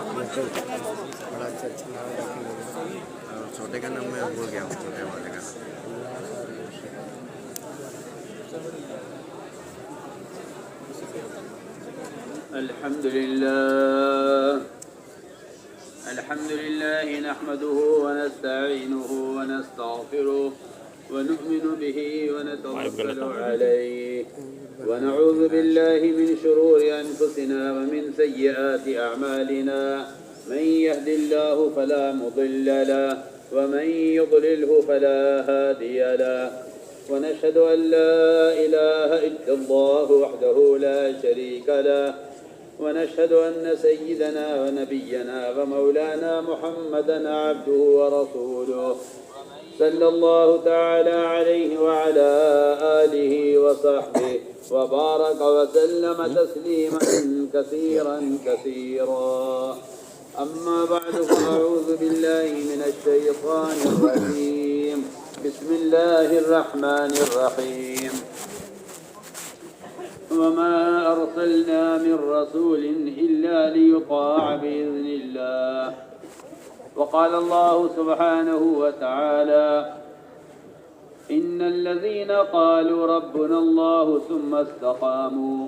بڑا اچھا نام رکھیں. چھوٹے کا نام میں بھول گیا ہوں, چھوٹے والے کا نام. الحمد لله نحمده ونستعينه ونستغفره ونؤمن به ونتوكل عليه ونعوذ بالله من شرور أنفسنا ومن سيئات أعمالنا من يهد الله فلا مضل له ومن يضلله فلا هادي له ونشهد أن لا إله إلا الله وحده لا شريك له ونشهد أن سيدنا ونبينا ومولانا محمدا عبده ورسوله صلى الله تعالى عليه وعلى آله وصحبه وبارك وسلم تسليما كثيرا كثيرا. أما بعد فأعوذ بالله من الشيطان الرجيم. بسم الله الرحمن الرحيم. وما أرسلنا من رسول إلا ليطاع بإذن الله. وقال الله سبحانه وتعالى إن الذين قالوا ربنا الله ثم استقاموا.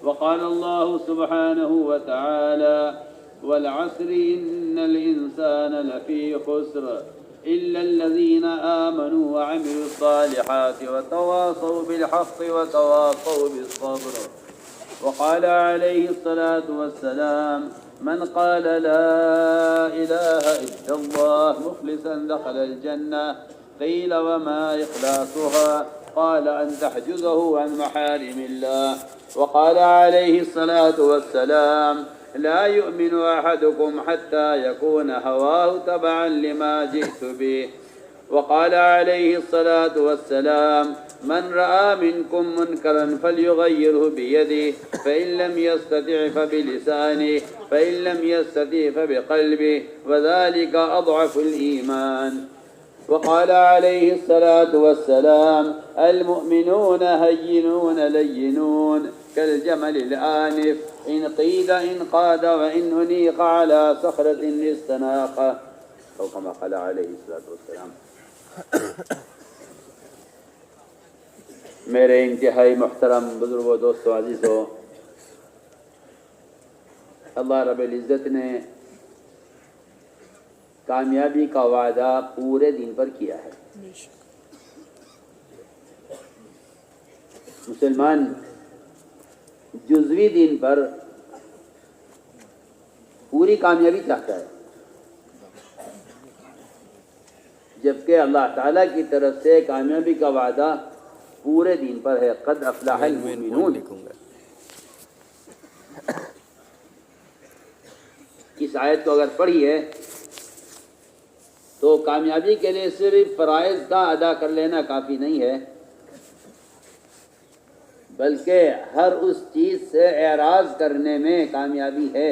وقال الله سبحانه وتعالى والعصر إن الإنسان لفي خسر إلا الذين آمنوا وعملوا الصالحات وتواصوا بالحق وتواصوا بالصبر. وقال عليه الصلاة والسلام من قال لا إله إلا الله مخلصا دخل الجنة. قيل وما إخلاصها؟ قال أن تحجزه عن محارم الله. وقال عليه الصلاة والسلام لا يؤمن أحدكم حتى يكون هواه تبعا لما جئت به. وقال عليه الصلاة والسلام من رأى منكم منكرا فليغيره بيده فإن لم يستطع فبلسانه فإن لم يستطع فبقلبه وذلك أضعف الإيمان. وقال عليه الصلاة والسلام المؤمنون هينون لينون كالجمل الآنف إن قيد إن قاد وإن أنيق على صخرة استناقه أو كما قال عليه الصلاة والسلام. میرے انتہائی محترم بزرگوں دوستوں عزیزوں، اللہ رب العزت نے کامیابی کا وعدہ پورے دین پر کیا ہے. مسلمان جزوی دین پر پوری کامیابی چاہتا ہے، جبکہ اللہ تعالیٰ کی طرف سے کامیابی کا وعدہ پورے دین پر ہے. قد افلح المؤمنون. اس آیت کو اگر پڑھی ہے تو کامیابی کے لیے صرف فرائض کا ادا کر لینا کافی نہیں ہے، بلکہ ہر اس چیز سے اعراض کرنے میں کامیابی ہے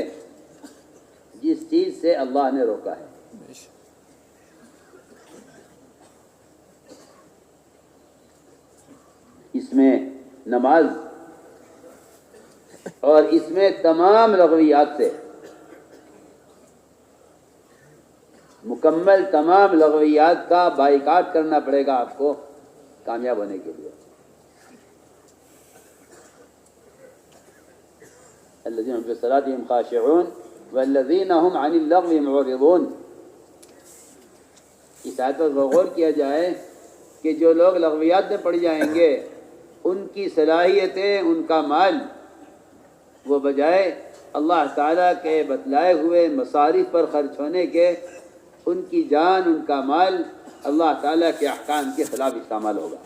جس چیز سے اللہ نے روکا ہے. اس میں نماز اور اس میں تمام لغویات سے مکمل تمام لغویات کا بائیکاٹ کرنا پڑے گا آپ کو کامیاب ہونے کے لیے. الذين هم في صلاتهم خاشعون والذين هم عن اللغو معرضون. اس آیت پر غور کیا جائے کہ جو لوگ لغویات میں پڑ جائیں گے ان کی صلاحیتیں، ان کا مال، وہ بجائے اللہ تعالیٰ کے بتلائے ہوئے مصارف پر خرچ ہونے کے ان کی جان، ان کا مال اللہ تعالیٰ کے احکام کے خلاف استعمال ہوگا.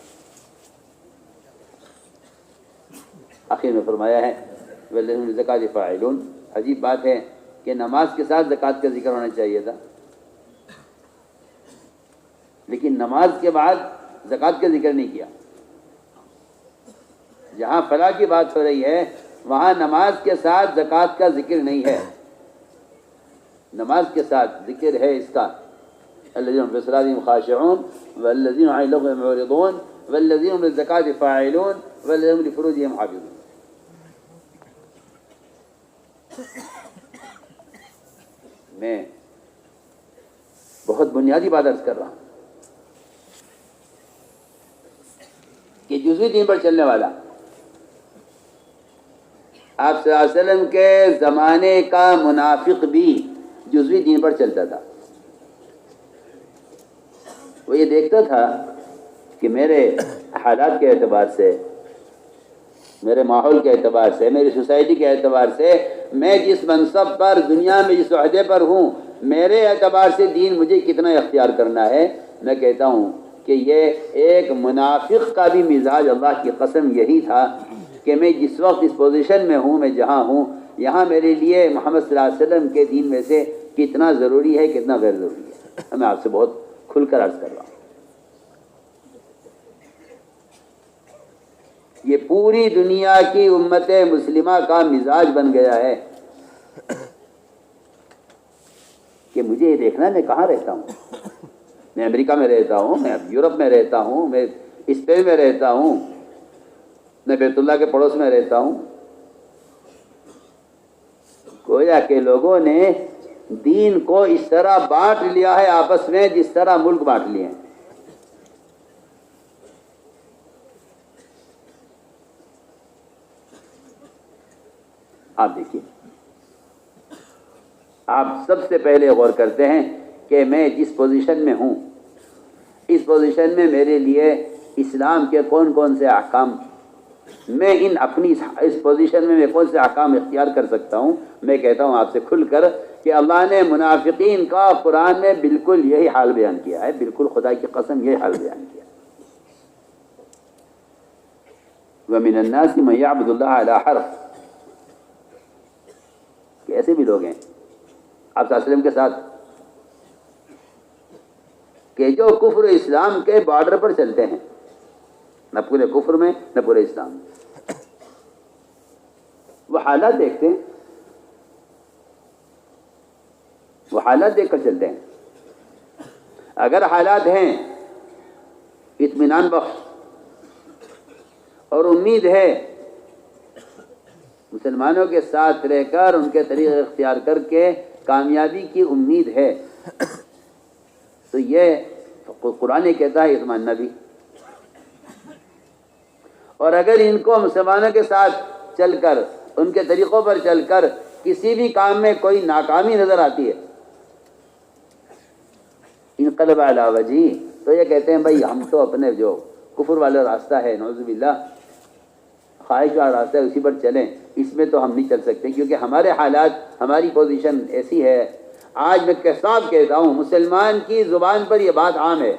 آخر میں فرمایا ہے وَالَّذِينَ لِلزَّكَاةِ فَاعِلُونَ. عجیب بات ہے کہ نماز کے ساتھ زکوٰۃ کا ذکر ہونا چاہیے تھا، لیکن نماز کے بعد زکوٰۃ کا ذکر نہیں کیا. جہاں فلاح کی بات ہو رہی ہے وہاں نماز کے ساتھ زکوٰۃ کا ذکر نہیں ہے. نماز کے ساتھ ذکر ہے اس کا الذين هم في صلاتهم خاشعون والذين عن اللغو معرضون والذين هم للزكاة فاعلون والذين هم لفروجهم حافظون. میں بہت بنیادی بات عرض کر رہا ہوں کہ جزوی دین پر چلنے والا آپ صلی اللہ علیہ وسلم کے زمانے کا منافق بھی جزوی دین پر چلتا تھا. وہ یہ دیکھتا تھا کہ میرے حالات کے اعتبار سے، میرے ماحول کے اعتبار سے، میری سوسائٹی کے اعتبار سے، میں جس منصب پر دنیا میں جس عہدے پر ہوں، میرے اعتبار سے دین مجھے کتنا اختیار کرنا ہے. میں کہتا ہوں کہ یہ ایک منافق کا بھی مزاج اللہ کی قسم یہی تھا کہ میں جس وقت اس پوزیشن میں ہوں، میں جہاں ہوں، یہاں میرے لیے محمد صلی اللہ علیہ وسلم کے دین میں سے کتنا ضروری ہے، کتنا غیر ضروری ہے. میں آپ سے بہت کھل کر عرض کر رہا ہوں. یہ پوری دنیا کی امت مسلمہ کا مزاج بن گیا ہے کہ مجھے یہ دیکھنا ہے میں کہاں رہتا ہوں. میں امریکہ میں رہتا ہوں، میں یورپ میں رہتا ہوں، میں اسپین میں رہتا ہوں، میں بیت اللہ کے پڑوس میں رہتا ہوں. گویا کہ لوگوں نے دین کو اس طرح بانٹ لیا ہے آپس میں جس طرح ملک بانٹ لیے ہیں. آپ دیکھیے، آپ سب سے پہلے غور کرتے ہیں کہ میں جس پوزیشن میں ہوں، اس پوزیشن میں میرے لیے اسلام کے کون کون سے احکام، میں اپنی اس پوزیشن میں کون سے احکام اختیار کر سکتا ہوں. میں کہتا ہوں آپ سے کھل کر کہ اللہ نے منافقین کا قرآن میں بالکل یہی حال بیان کیا ہے، بالکل خدا کی قسم یہی حال بیان کیا. وَمِنَ النَّاسِ مَن يَعْبُدُ اللَّهَ عَلَىٰ حَرْفٍ، کہ ایسے بھی لوگ ہیں آپ صلی اللہ علیہ وسلم کے ساتھ کہ جو کفر اسلام کے بارڈر پر چلتے ہیں، نہ پورے کفر میں نہ پورے اسلام میں. وہ حالات دیکھتے ہیں، وہ حالات دیکھ کر چلتے ہیں. اگر حالات ہیں اطمینان بخش اور امید ہے مسلمانوں کے ساتھ رہ کر ان کے طریقے اختیار کر کے کامیابی کی امید ہے، تو یہ قرآن کہتا ہے اطمینان بھی. اور اگر ان کو مسلمانوں کے ساتھ چل کر ان کے طریقوں پر چل کر کسی بھی کام میں کوئی ناکامی نظر آتی ہے، انقلب علی وجہہ، تو یہ کہتے ہیں بھائی ہم تو اپنے جو کفر والا راستہ ہے، نعوذ باللہ خواہش والا راستہ ہے، اسی پر چلیں، اس میں تو ہم نہیں چل سکتے کیونکہ ہمارے حالات، ہماری پوزیشن ایسی ہے. آج میں صاف کہتا ہوں، مسلمان کی زبان پر یہ بات عام ہے،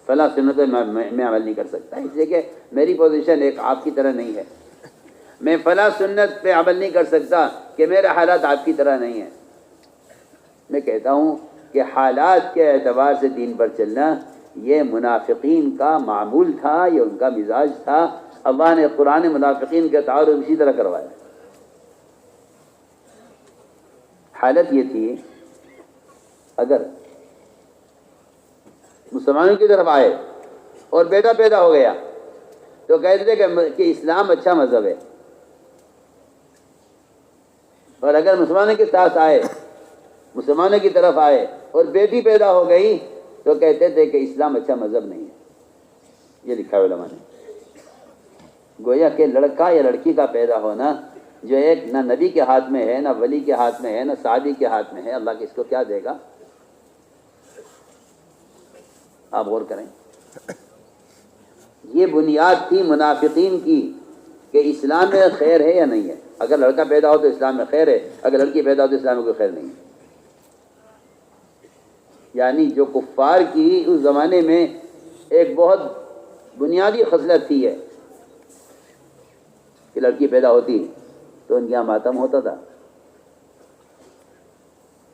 فلاں سنت میں عمل نہیں کر سکتا، اس لیے کہ میری پوزیشن ایک آپ کی طرح نہیں ہے. میں فلاں سنت پہ عمل نہیں کر سکتا کہ میرے حالات آپ کی طرح نہیں ہیں. میں کہتا ہوں کہ حالات کے اعتبار سے دین پر چلنا یہ منافقین کا معمول تھا، یہ ان کا مزاج تھا. اللہ نے قرآن منافقین کے تعارف اسی طرح کروایا. حالت یہ تھی، اگر مسلمانوں کی طرف آئے اور بیٹا پیدا ہو گیا تو کہتے تھے کہ اسلام اچھا مذہب ہے، اور اگر مسلمانوں کے ساتھ آئے، مسلمانوں کی طرف آئے اور بیٹی پیدا ہو گئی تو کہتے تھے کہ اسلام اچھا مذہب نہیں ہے. یہ لکھا ہے علماء نے. گویا کہ لڑکا یا لڑکی کا پیدا ہونا جو ایک نہ نبی کے ہاتھ میں ہے، نہ ولی کے ہاتھ میں ہے، نہ صحابی کے ہاتھ میں ہے، اللہ کس کو کیا دے گا؟ آپ غور کریں. یہ بنیاد تھی منافقین کی کہ اسلام میں خیر ہے یا نہیں ہے. اگر لڑکا پیدا ہو تو اسلام میں خیر ہے، اگر لڑکی پیدا ہو تو اسلام میں کوئی خیر نہیں ہے. یعنی جو کفار کی اس زمانے میں ایک بہت بنیادی خصلت تھی ہے کہ لڑکی پیدا ہوتی تو ان کے یہاں ماتم ہوتا تھا.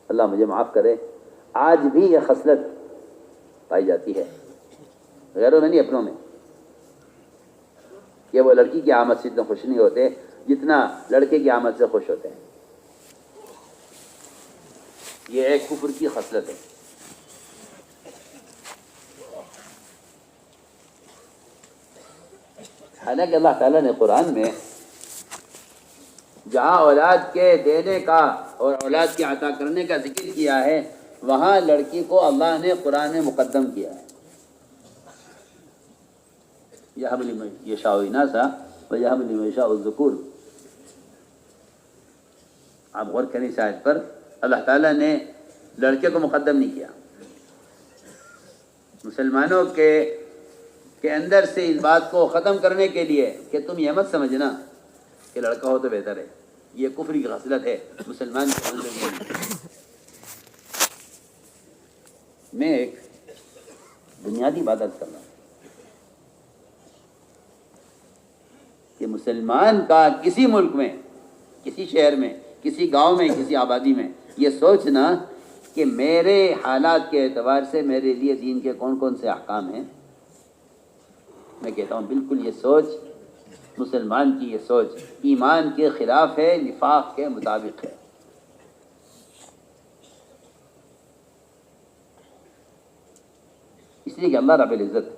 اللہ مجھے معاف کرے، آج بھی یہ خصلت پائی جاتی ہے غیروں میں نہیں، اپنوں میں، کہ وہ لڑکی کی آمد سے اتنا خوش نہیں ہوتے جتنا لڑکے کی آمد سے خوش ہوتے ہیں. یہ ایک کفر کی خصلت ہے. حالانکہ اللہ تعالیٰ نے قرآن میں جہاں اولاد کے دینے کا اور اولاد کے عطا کرنے کا ذکر کیا ہے وہاں لڑکی کو اللہ نے قرآن میں مقدم کیا ہے. یہب لمن یشاء اناثا ویہب لمن یشاء الذکور. آپ غور کریں اس آیت پر، اللہ تعالیٰ نے لڑکے کو مقدم نہیں کیا. مسلمانوں کے اندر سے اس بات کو ختم کرنے کے لیے کہ تم یہ مت سمجھنا کہ لڑکا ہو تو بہتر ہے، یہ کفر کی خصلت ہے، مسلمان کے اندر یہ نہیں. میں ایک بنیادی بات عرض کر رہا ہوں کہ مسلمان کا کسی ملک میں، کسی شہر میں، کسی گاؤں میں، کسی آبادی میں یہ سوچنا کہ میرے حالات کے اعتبار سے میرے لیے دین کے کون کون سے احکام ہیں، میں کہتا ہوں بالکل یہ سوچ مسلمان کی، یہ سوچ ایمان کے خلاف ہے، نفاق کے مطابق ہے. اس لیے کہ اللہ رب العزت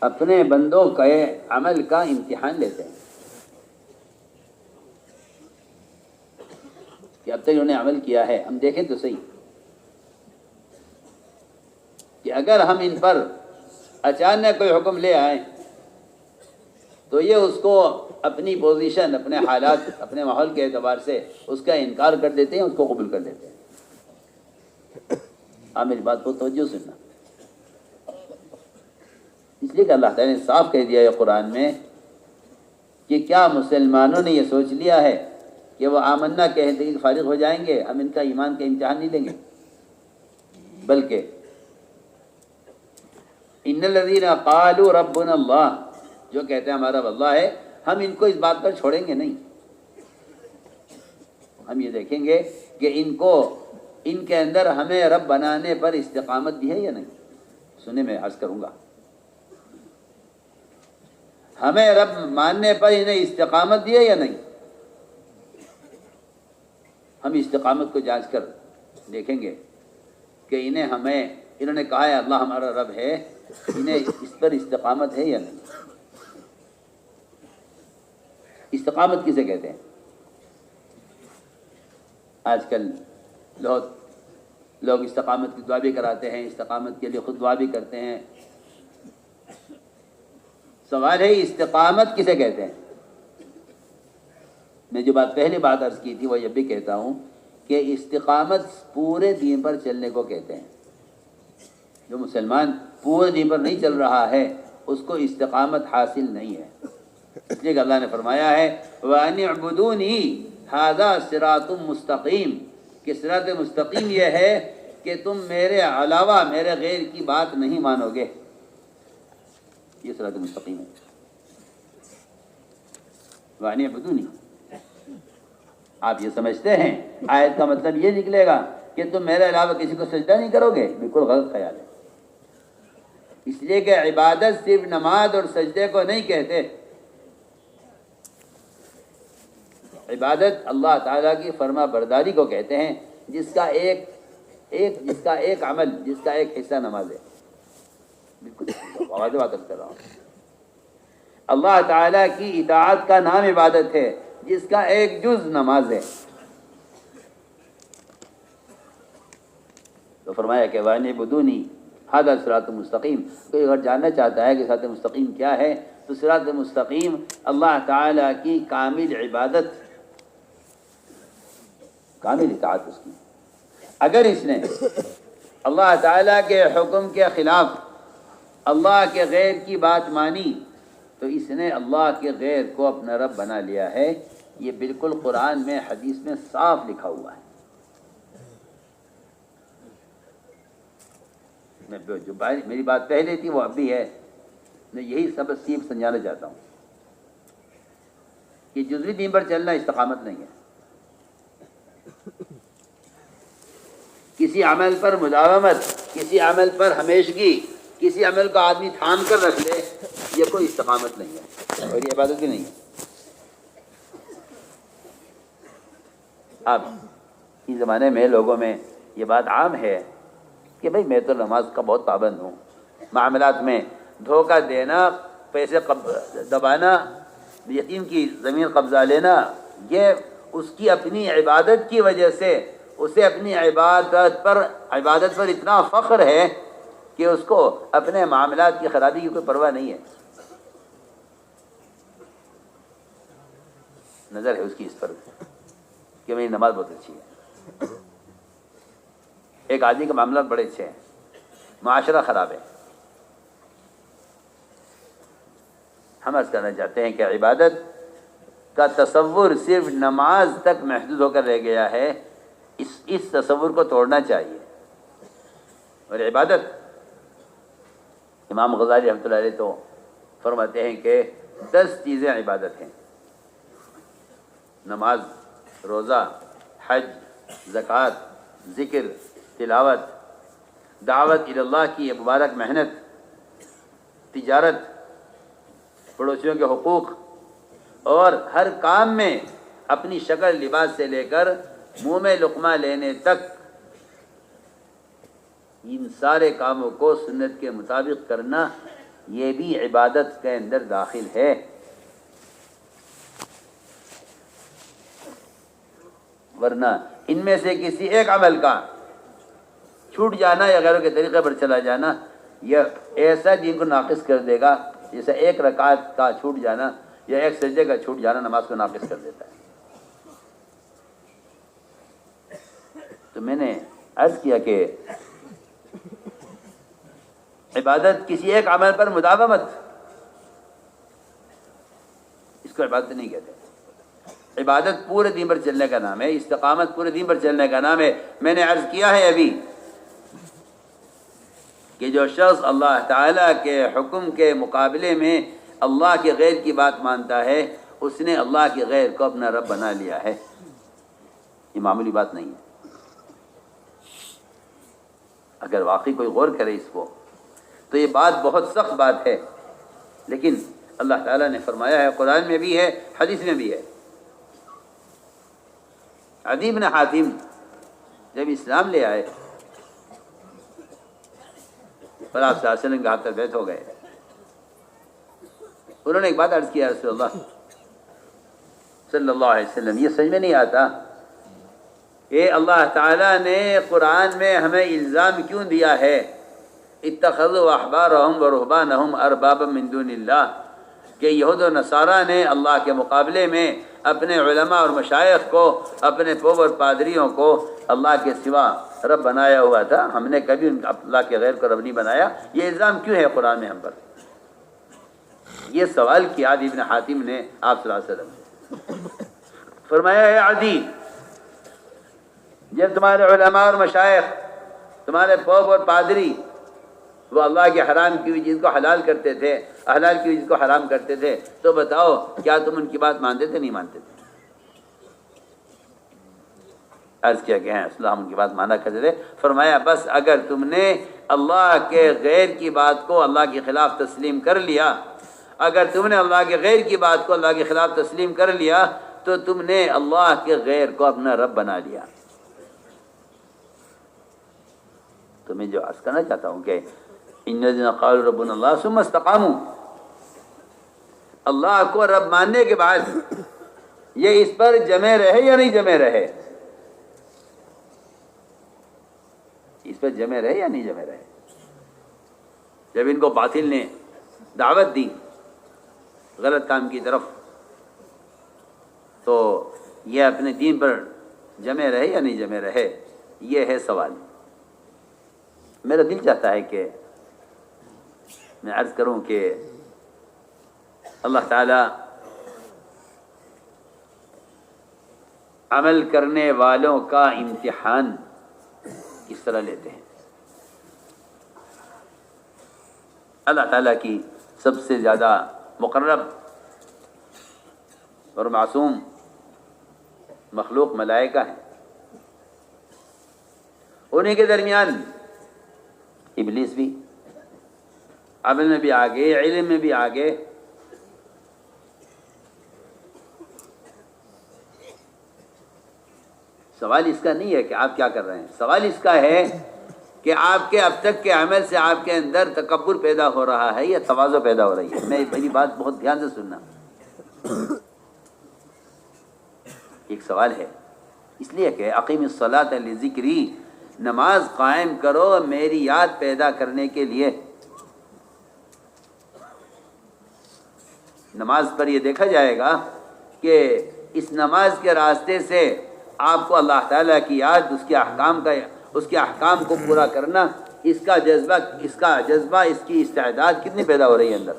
اپنے بندوں کے عمل کا امتحان لیتے ہیں کہ اب تک انہوں نے عمل کیا ہے، ہم دیکھیں تو صحیح کہ اگر ہم ان پر اچانک کوئی حکم لے آئیں تو یہ اس کو اپنی پوزیشن، اپنے حالات، اپنے ماحول کے اعتبار سے اس کا انکار کر دیتے ہیں، اس کو قبول کر دیتے ہیں. آپ میری بات کو توجہ سننا، اس لیے کہ اللہ تعالیٰ نے صاف کہہ دیا ہے قرآن میں کہ کیا مسلمانوں نے یہ سوچ لیا ہے کہ وہ آمنا کہتے ہی فارغ ہو جائیں گے، ہم ان کا ایمان کا امتحان نہیں لیں گے، بلکہ ان الذین قالوا ربنا اللہ، جو کہتے ہیں ہمارا رب اللہ ہے، ہم ان کو اس بات پر چھوڑیں گے نہیں. ہم یہ دیکھیں گے کہ ان کے اندر ہمیں رب بنانے پر استقامت بھی ہے یا نہیں. سنیں میں عرض کروں گا، ہمیں رب ماننے پر انہیں استقامت دی ہے یا نہیں. ہم استقامت کو جانچ کر دیکھیں گے کہ انہوں نے کہا ہے اللہ ہمارا رب ہے، انہیں اس پر استقامت ہے یا نہیں. استقامت کسے کہتے ہیں؟ آج کل لوگ استقامت کی دعا بھی کراتے ہیں، استقامت کے لیے خود دعا بھی کرتے ہیں. سوال ہے استقامت کسے کہتے ہیں؟ میں جو پہلی بات عرض کی تھی وہ یہ بھی کہتا ہوں کہ استقامت پورے دین پر چلنے کو کہتے ہیں. جو مسلمان پورے دین پر نہیں چل رہا ہے اس کو استقامت حاصل نہیں ہے. اس لیے کہ اللہ نے فرمایا ہے وَأَنِ اعْبُدُونِي هَذَا صِرَاطٌ مُسْتَقِيم، کہ صراط مستقیم یہ ہے کہ تم میرے علاوہ میرے غیر کی بات نہیں مانو گے. یہ صراط مستقیم ہے. وَأَنِ اعْبُدُونِي، آپ یہ سمجھتے ہیں آیت کا مطلب یہ نکلے گا کہ تم میرے علاوہ کسی کو سجدہ نہیں کرو گے؟ بالکل غلط خیال ہے. اس لیے کہ عبادت صرف نماز اور سجدے کو نہیں کہتے. عبادت اللہ تعالیٰ کی فرما برداری کو کہتے ہیں، جس کا ایک عمل، جس کا ایک حصہ نماز ہے. بالکل واضح بات کر رہا ہوں. اللہ تعالیٰ کی اطاعت کا نام عبادت ہے، جس کا ایک جز نماز ہے. تو فرمایا کہ وَأَنِ اعْبُدُونِي هَذَا صِرَاطٌ مُسْتَقِيم. کوئی اگر جاننا چاہتا ہے کہ صراط مستقیم کیا ہے تو صراط مستقیم اللہ تعالیٰ کی کامل عبادت، کامل اطاعت اس کی. اگر اس نے اللہ تعالیٰ کے حکم کے خلاف اللہ کے غیر کی بات مانی تو اس نے اللہ کے غیر کو اپنا رب بنا لیا ہے. یہ بالکل قرآن میں، حدیث میں صاف لکھا ہوا ہے. جو میری بات پہلے تھی وہ اب بھی ہے. میں یہی سبق سیکھ سمجھانا چاہتا ہوں کہ جزوی دین پر چلنا استقامت نہیں ہے. کسی عمل پر مداومت، کسی عمل پر ہمیشگی، کسی عمل کو آدمی تھام کر رکھ لے، یہ کوئی استقامت نہیں ہے اور یہ عبادت بھی نہیں ہے. اب اس زمانے میں لوگوں میں یہ بات عام ہے کہ بھئی میں تو نماز کا بہت پابند ہوں، معاملات میں دھوکہ دینا، پیسے دبانا، یتیم کی زمین قبضہ لینا، یہ اس کی اپنی عبادت کی وجہ سے اسے اپنی عبادت پر اتنا فخر ہے کہ اس کو اپنے معاملات کی خرابی کی کوئی پرواہ نہیں ہے. نظر ہے اس کی اس پر کہ میری نماز بہت اچھی ہے. ایک آدمی کے معاملات بڑے اچھے ہیں، معاشرہ خراب ہے. ہم عرض کرنا چاہتے ہیں کہ عبادت کا تصور صرف نماز تک محدود ہو کر رہ گیا ہے. اس تصور کو توڑنا چاہیے. اور عبادت، امام غزالی رحمۃ اللہ علیہ تو فرماتے ہیں کہ 10 چیزیں عبادت ہیں: نماز، روزہ، حج، زکوٰۃ، ذکر، تلاوت، دعوت الی اللہ کی یہ مبارک محنت، تجارت، پڑوسیوں کے حقوق، اور ہر کام میں اپنی شکل لباس سے لے کر منہ میں لقمہ لینے تک ان سارے کاموں کو سنت کے مطابق کرنا، یہ بھی عبادت کے اندر داخل ہے. ورنہ ان میں سے کسی ایک عمل کا چھوٹ جانا یا غیروں کے طریقے پر چلا جانا، یہ ایسا دین کو ناقص کر دے گا جیسے ایک رکعت کا چھوٹ جانا یا ایک سجدے کا چھوٹ جانا نماز کو ناقص کر دیتا ہے. تو میں نے عرض کیا کہ عبادت کسی ایک عمل پر مداومت، اس کو عبادت نہیں کہتے. عبادت پورے دین پر چلنے کا نام ہے، استقامت پورے دین پر چلنے کا نام ہے. میں نے عرض کیا ہے ابھی کہ جو شخص اللہ تعالیٰ کے حکم کے مقابلے میں اللہ کے غیر کی بات مانتا ہے، اس نے اللہ کے غیر کو اپنا رب بنا لیا ہے. یہ معمولی بات نہیں ہے. اگر واقعی کوئی غور کرے اس کو تو یہ بات بہت سخت بات ہے، لیکن اللہ تعالیٰ نے فرمایا ہے، قرآن میں بھی ہے، حدیث میں بھی ہے. عدی بن حاتم جب اسلام لے آئے اور آپ صلی اللہ علیہ وسلم کے ہاتھ پر بیعت ہو گئے، انہوں نے ایک بات عرض کیا، رسول اللہ صلی اللہ علیہ وسلم، یہ سمجھ میں نہیں آتا کہ اللہ تعالیٰ نے قرآن میں ہمیں الزام کیوں دیا ہے اتخذوا احبارهم ورهبانهم اربابا من دون اللہ، کہ یہود و نصارہ نے اللہ کے مقابلے میں اپنے علماء اور مشائخ کو، اپنے پوپ اور پادریوں کو اللہ کے سوا رب بنایا ہوا تھا. ہم نے کبھی اللہ کے غیر کو رب نہیں بنایا. یہ الزام کیوں ہے قرآن میں ہم پر؟ یہ سوال کیا عدی بن حاتم نے آپ صلی اللہ علیہ وسلم سے. فرمایا ہے عدی، جب تمہارے علماء اور مشائخ، تمہارے پوپ اور پادری، وہ اللہ کے حرام کی ہوئی چیز کو حلال کرتے تھے، حلال کی ہوئی چیز کو حرام کرتے تھے، تو بتاؤ کیا تم ان کی بات مانتے تھے نہیں مانتے تھے؟ عرض کیا کہ ہیں اسلام ان کی بات مانا کرتے تھے. فرمایا بس اگر تم نے اللہ کے غیر کی بات کو اللہ کے خلاف تسلیم کر لیا، اگر تم نے اللہ کے غیر کی بات کو اللہ کے خلاف تسلیم کر لیا تو تم نے اللہ کے غیر کو اپنا رب بنا لیا. تو میں جو عرض کرنا چاہتا ہوں کہ ان الذین قالوا ربنا اللہ ثم استقاموا، اللہ کو رب ماننے کے بعد یہ اس پر جمے رہے یا نہیں جمے رہے؟ اس پر جمے رہے یا نہیں جمے رہے؟ جب ان کو باطل نے دعوت دی غلط کام کی طرف، تو یہ اپنے دین پر جمے رہے یا نہیں جمے رہے؟ یہ ہے سوال. میرا دل چاہتا ہے کہ میں عرض کروں کہ اللہ تعالیٰ عمل کرنے والوں کا امتحان کس طرح لیتے ہیں. اللہ تعالیٰ کی سب سے زیادہ مقرب اور معصوم مخلوق ملائکہ ہیں. انہیں کے درمیان ابلیس بھی عمل میں بھی آگے، علم میں بھی آگے. سوال اس کا نہیں ہے کہ آپ کیا کر رہے ہیں، سوال اس کا ہے کہ آپ کے اب تک کے عمل سے آپ کے اندر تکبر پیدا ہو رہا ہے یا تواضع پیدا ہو رہی ہے. میری بات بہت دھیان سے سننا. ایک سوال ہے، اس لیے کہ اقیم الصلاۃ لذکری، نماز قائم کرو میری یاد پیدا کرنے کے لیے۔ نماز پر یہ دیکھا جائے گا کہ اس نماز کے راستے سے آپ کو اللہ تعالیٰ کی یاد، اس کے احکام کو پورا کرنا، اس کا جذبہ، اس کی استعداد کتنی پیدا ہو رہی ہے اندر۔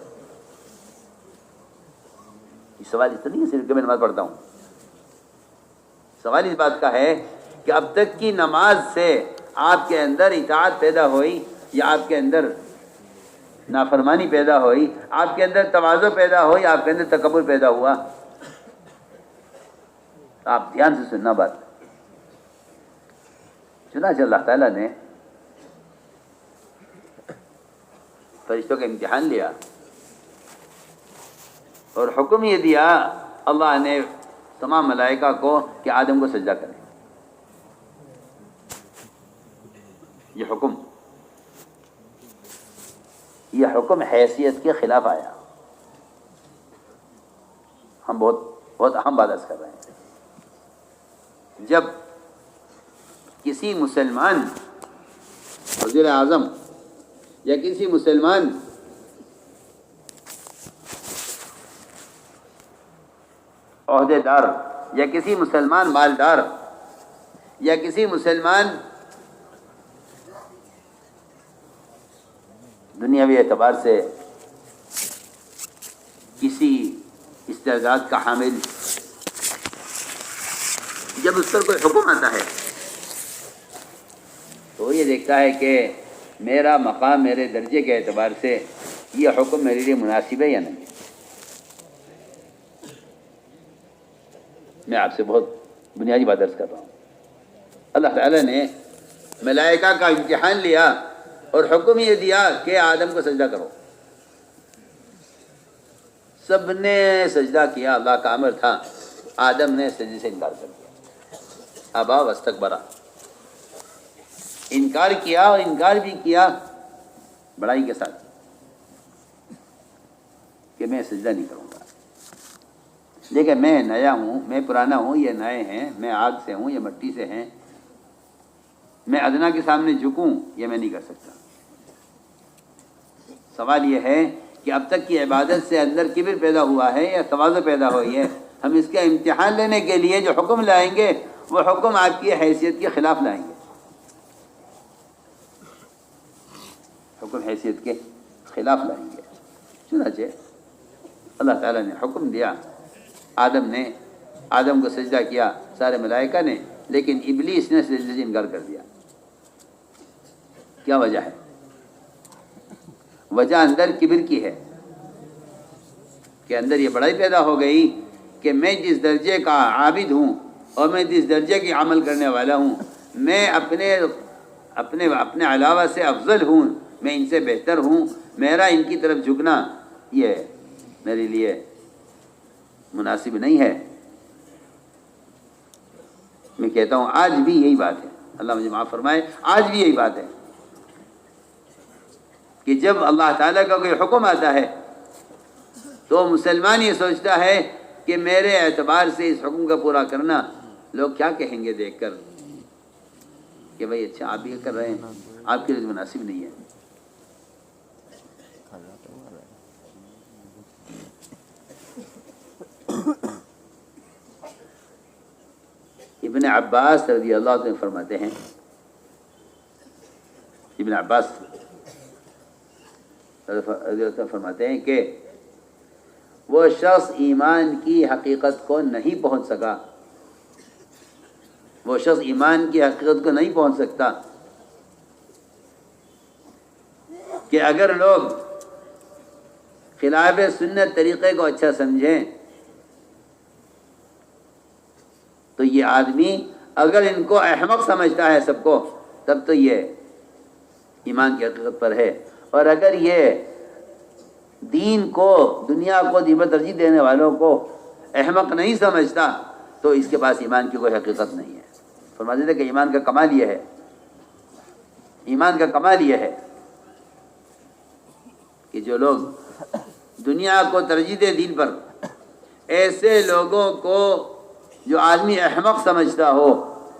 یہ سوال اس نہیں ہے صرف کہ میں نماز پڑھتا ہوں، سوال اس بات کا ہے کہ اب تک کی نماز سے آپ کے اندر اطاعت پیدا ہوئی یا آپ کے اندر نافرمانی پیدا ہوئی، آپ کے اندر تواضع پیدا ہوئی، آپ کے اندر تکبر پیدا ہوا۔ آپ دھیان سے سننا بات۔ چنانچہ اللہ تعالیٰ نے فرشتوں کا امتحان لیا اور حکم یہ دیا اللہ نے تمام ملائکہ کو کہ آدم کو سجدہ کریں۔ یہ حکم حیثیت کے خلاف آیا۔ ہم بہت اہم بات عرض کر رہے ہیں۔ جب کسی مسلمان وزیر اعظم یا کسی مسلمان عہدے دار یا کسی مسلمان مالدار یا کسی مسلمان دنیاوی اعتبار سے کسی استعداد کا حامل، جب اس پر کوئی حکم آتا ہے تو وہ یہ دیکھتا ہے کہ میرا مقام، میرے درجے کے اعتبار سے یہ حکم میرے لیے مناسب ہے یا نہیں۔ میں آپ سے بہت بنیادی بات عرض کر رہا ہوں۔ اللہ تعالیٰ نے ملائکہ کا امتحان لیا اور حکم یہ دیا کہ آدم کو سجدہ کرو۔ سب نے سجدہ کیا، اللہ کا امر تھا۔ آدم نے سجدے سے انکار کر دیا، ابا واستکبر، انکار کیا، اور انکار بھی کیا بڑائی کے ساتھ کہ میں سجدہ نہیں کروں گا۔ دیکھیں، میں نیا ہوں، میں پرانا ہوں، یہ نئے ہیں، میں آگ سے ہوں، یہ مٹی سے ہیں، میں ادنا کے سامنے جھکوں، یہ میں نہیں کر سکتا۔ سوال یہ ہے کہ اب تک کی عبادت سے اندر کبر پیدا ہوا ہے یا تواضع پیدا ہوئی ہے؟ ہم اس کا امتحان لینے کے لیے جو حکم لائیں گے وہ حکم آپ کی حیثیت کے خلاف لائیں گے، حکم حیثیت کے خلاف لائیں گے۔ چنانچہ اللہ تعالیٰ نے حکم دیا، آدم کو سجدہ کیا سارے ملائکہ نے، لیکن ابلیس نے سجدے سے انکار کر دیا۔ کیا وجہ ہے؟ وجہ اندر کبر کی ہے کہ اندر یہ بڑائی پیدا ہو گئی کہ میں جس درجے کا عابد ہوں اور میں جس درجے کی عمل کرنے والا ہوں، میں اپنے علاوہ سے افضل ہوں، میں ان سے بہتر ہوں، میرا ان کی طرف جھکنا یہ میرے لیے مناسب نہیں ہے۔ میں کہتا ہوں آج بھی یہی بات ہے، اللہ مجھے معاف فرمائے، آج بھی یہی بات ہے کہ جب اللہ تعالیٰ کا کوئی حکم آتا ہے تو مسلمان یہ سوچتا ہے کہ میرے اعتبار سے اس حکم کا پورا کرنا، لوگ کیا کہیں گے دیکھ کر کہ بھائی اچھا آپ بھی کر رہے ہیں، آپ کے لیے مناسب نہیں ہے۔ ابن عباس رضی اللہ عنہ فرماتے ہیں، ابن عباس رضی اللہ عنہ فرماتے ہیں کہ وہ شخص ایمان کی حقیقت کو نہیں پہنچ سکا، وہ شخص ایمان کی حقیقت کو نہیں پہنچ سکتا کہ اگر لوگ خلاف سنت طریقے کو اچھا سمجھیں تو یہ آدمی اگر ان کو احمق سمجھتا ہے سب کو، تب تو یہ ایمان کی حقیقت پر ہے، اور اگر یہ دین کو، دنیا کو دین پر ترجیح دینے والوں کو احمق نہیں سمجھتا تو اس کے پاس ایمان کی کوئی حقیقت نہیں ہے۔ فرماتے تھے کہ ایمان کا کمال یہ ہے، ایمان کا کمال یہ ہے کہ جو لوگ دنیا کو ترجیح دے دین پر، ایسے لوگوں کو جو آدمی احمق سمجھتا ہو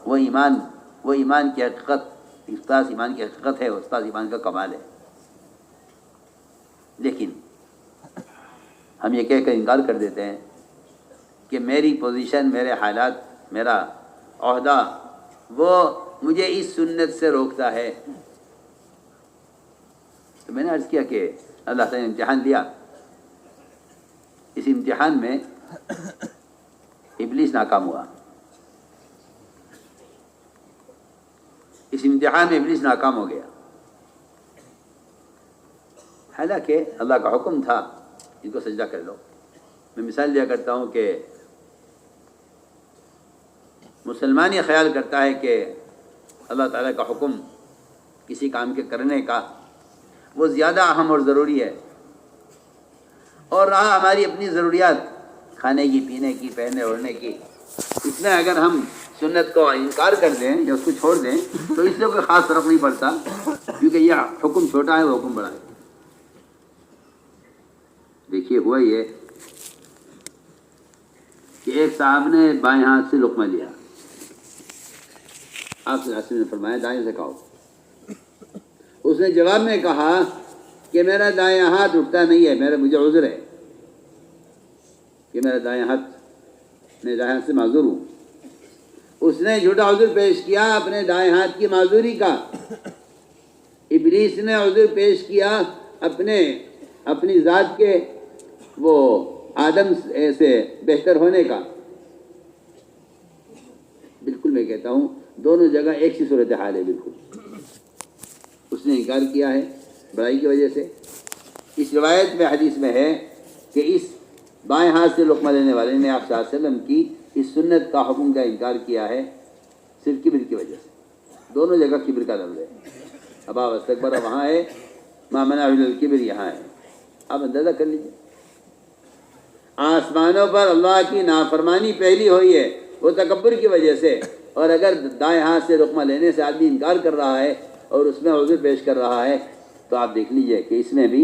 وہ ایمان کی حقیقت، استاذ ایمان کی حقیقت ہے، استاذ ایمان کا کمال ہے. لیکن ہم یہ کہہ کر انکار کر دیتے ہیں کہ میری پوزیشن، میرے حالات، میرا عہدہ وہ مجھے اس سنت سے روکتا ہے. تو میں نے عرض کیا کہ اللہ تعالیٰ نے امتحان دیا، اس امتحان میں ابلیس ناکام ہوا. اس امتحان میں ابلیس ناکام ہو گیا. حالانکہ اللہ کا حکم تھا ان کو سجدہ کر لو. میں مثال دیا کرتا ہوں کہ مسلمان یہ خیال کرتا ہے کہ اللہ تعالیٰ کا حکم کسی کام کے کرنے کا وہ زیادہ اہم اور ضروری ہے، اور رہا ہماری اپنی ضروریات کھانے کی، پینے کی، پہننے اوڑھنے کی، اس میں اگر ہم سنت کو انکار کر دیں یا اس کو چھوڑ دیں تو اس سے کوئی خاص فرق نہیں پڑتا، کیونکہ یہ حکم چھوٹا ہے، وہ حکم بڑا ہے. دیکھیے ہوا یہ کہ ایک صاحب نے بائیں ہاتھ سے لقمہ لیا، آپ نے فرمایا دائیں سے کھاؤ. اس نے جواب میں کہا کہ میرا دائیں ہاتھ اٹھتا نہیں ہے، مجھے عذر ہے کہ میرا دائیں ہاتھ سے معذور ہوں. اس نے جھوٹا عذر پیش کیا اپنے دائیں ہاتھ کی معذوری کا. ابلیس نے عذر پیش کیا اپنی ذات کے وہ آدم سے بہتر ہونے کا. بالکل میں کہتا ہوں دونوں جگہ ایک سی صورتحال ہے. بالکل اس نے انکار کیا ہے بڑائی کی وجہ سے. اس روایت میں، حدیث میں ہے کہ اس بائیں ہاتھ سے لقمہ لینے والے نے آپ صلی اللہ علیہ وسلم کی اس سنت کا حکم کا انکار کیا ہے صرف کبر کی وجہ سے. دونوں جگہ کبر کا لفظ ہے. ابا واستکبر وہاں ہے، ما منعہ الا الکبر یہاں ہے. آپ اندازہ کر لیجیے، آسمانوں پر اللہ کی نافرمانی پہلی ہوئی ہے وہ تکبر کی وجہ سے، اور اگر دائیں ہاتھ سے لقمہ لینے سے آدمی انکار کر رہا ہے اور اس میں عذر پیش کر رہا ہے تو آپ دیکھ لیجئے کہ اس میں بھی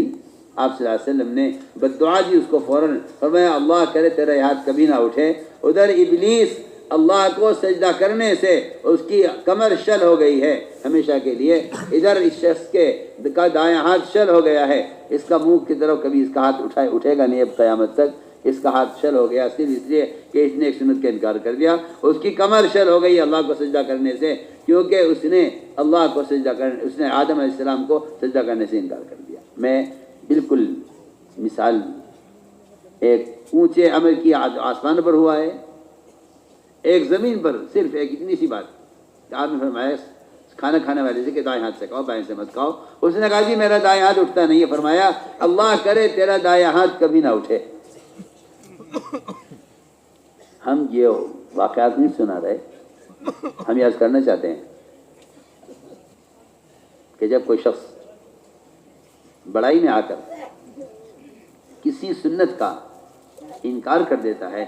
آپ صلی اللہ علیہ وسلم نے بددعا دی اس کو فوراً. فرمایا اللہ کرے تیرا یہ ہاتھ کبھی نہ اٹھے. ادھر ابلیس اللہ کو سجدہ کرنے سے اس کی کمر شل ہو گئی ہے ہمیشہ کے لیے. ادھر اس شخص کا دائیں ہاتھ شل ہو گیا ہے، اس کا منہ کی طرف کبھی اس کا ہاتھ اٹھے گا نہیں اب قیامت تک. اس کا ہاتھ شل ہو گیا صرف اس لیے کہ اس نے ایک سنت کا انکار کر دیا. اس کی کمر شل ہو گئی اللہ کو سجدہ کرنے سے، کیونکہ اس نے اللہ کو اس نے آدم علیہ السلام کو سجدہ کرنے سے انکار کر دیا. میں بالکل مثال ایک اونچے عمل کی آسمان پر ہوا ہے، ایک زمین پر صرف ایک اتنی سی بات کہ آپ نے فرمایا کھانا کھانے والے سے کہ دائیں ہاتھ سے کھاؤ، بائیں سے مت کھاؤ. اس نے کہا جی میرا دائیں ہاتھ اٹھتا نہیں ہے. فرمایا اللہ کرے تیرا دائیں ہاتھ کبھی نہ اٹھے. ہم یہ واقعات نہیں سنا رہے، ہم یاد کرنا چاہتے ہیں کہ جب کوئی شخص بڑائی میں آ کر کسی سنت کا انکار کر دیتا ہے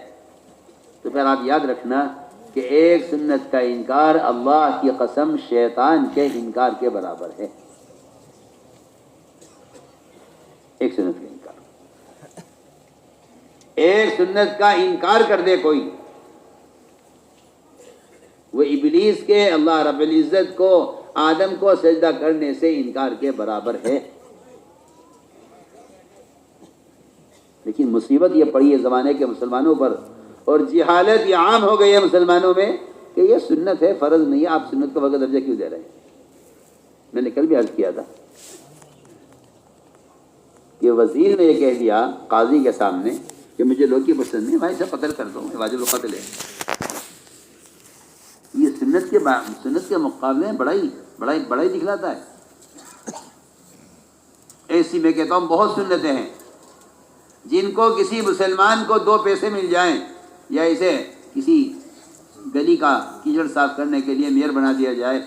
تو پھر آپ یاد رکھنا کہ ایک سنت کا انکار اللہ کی قسم شیطان کے انکار کے برابر ہے. ایک سنت کا انکار، ایک سنت کا انکار کر دے کوئی، وہ ابلیس کے اللہ رب العزت کو آدم کو سجدہ کرنے سے انکار کے برابر ہے. لیکن مصیبت یہ پڑی ہے زمانے کے مسلمانوں پر، اور جہالت یہ عام ہو گئی ہے مسلمانوں میں کہ یہ سنت ہے، فرض نہیں ہے، آپ سنت کو بغیر درجہ کیوں دے رہے ہیں. میں نے کل بھی عرض کیا تھا کہ وزیر نے یہ کہہ دیا قاضی کے سامنے کہ مجھے لوکی پسند نہیں، بھائی سے قتل کر دو، واجب القتل ہے. یہ سنت کے مقابلے میں بڑائی دکھلاتا ہے. ایسی میں کہتا ہوں بہت سنتیں ہیں جن کو کسی مسلمان کو 2 پیسے مل جائیں یا اسے کسی گلی کا کیچڑ صاف کرنے کے لیے میئر بنا دیا جائے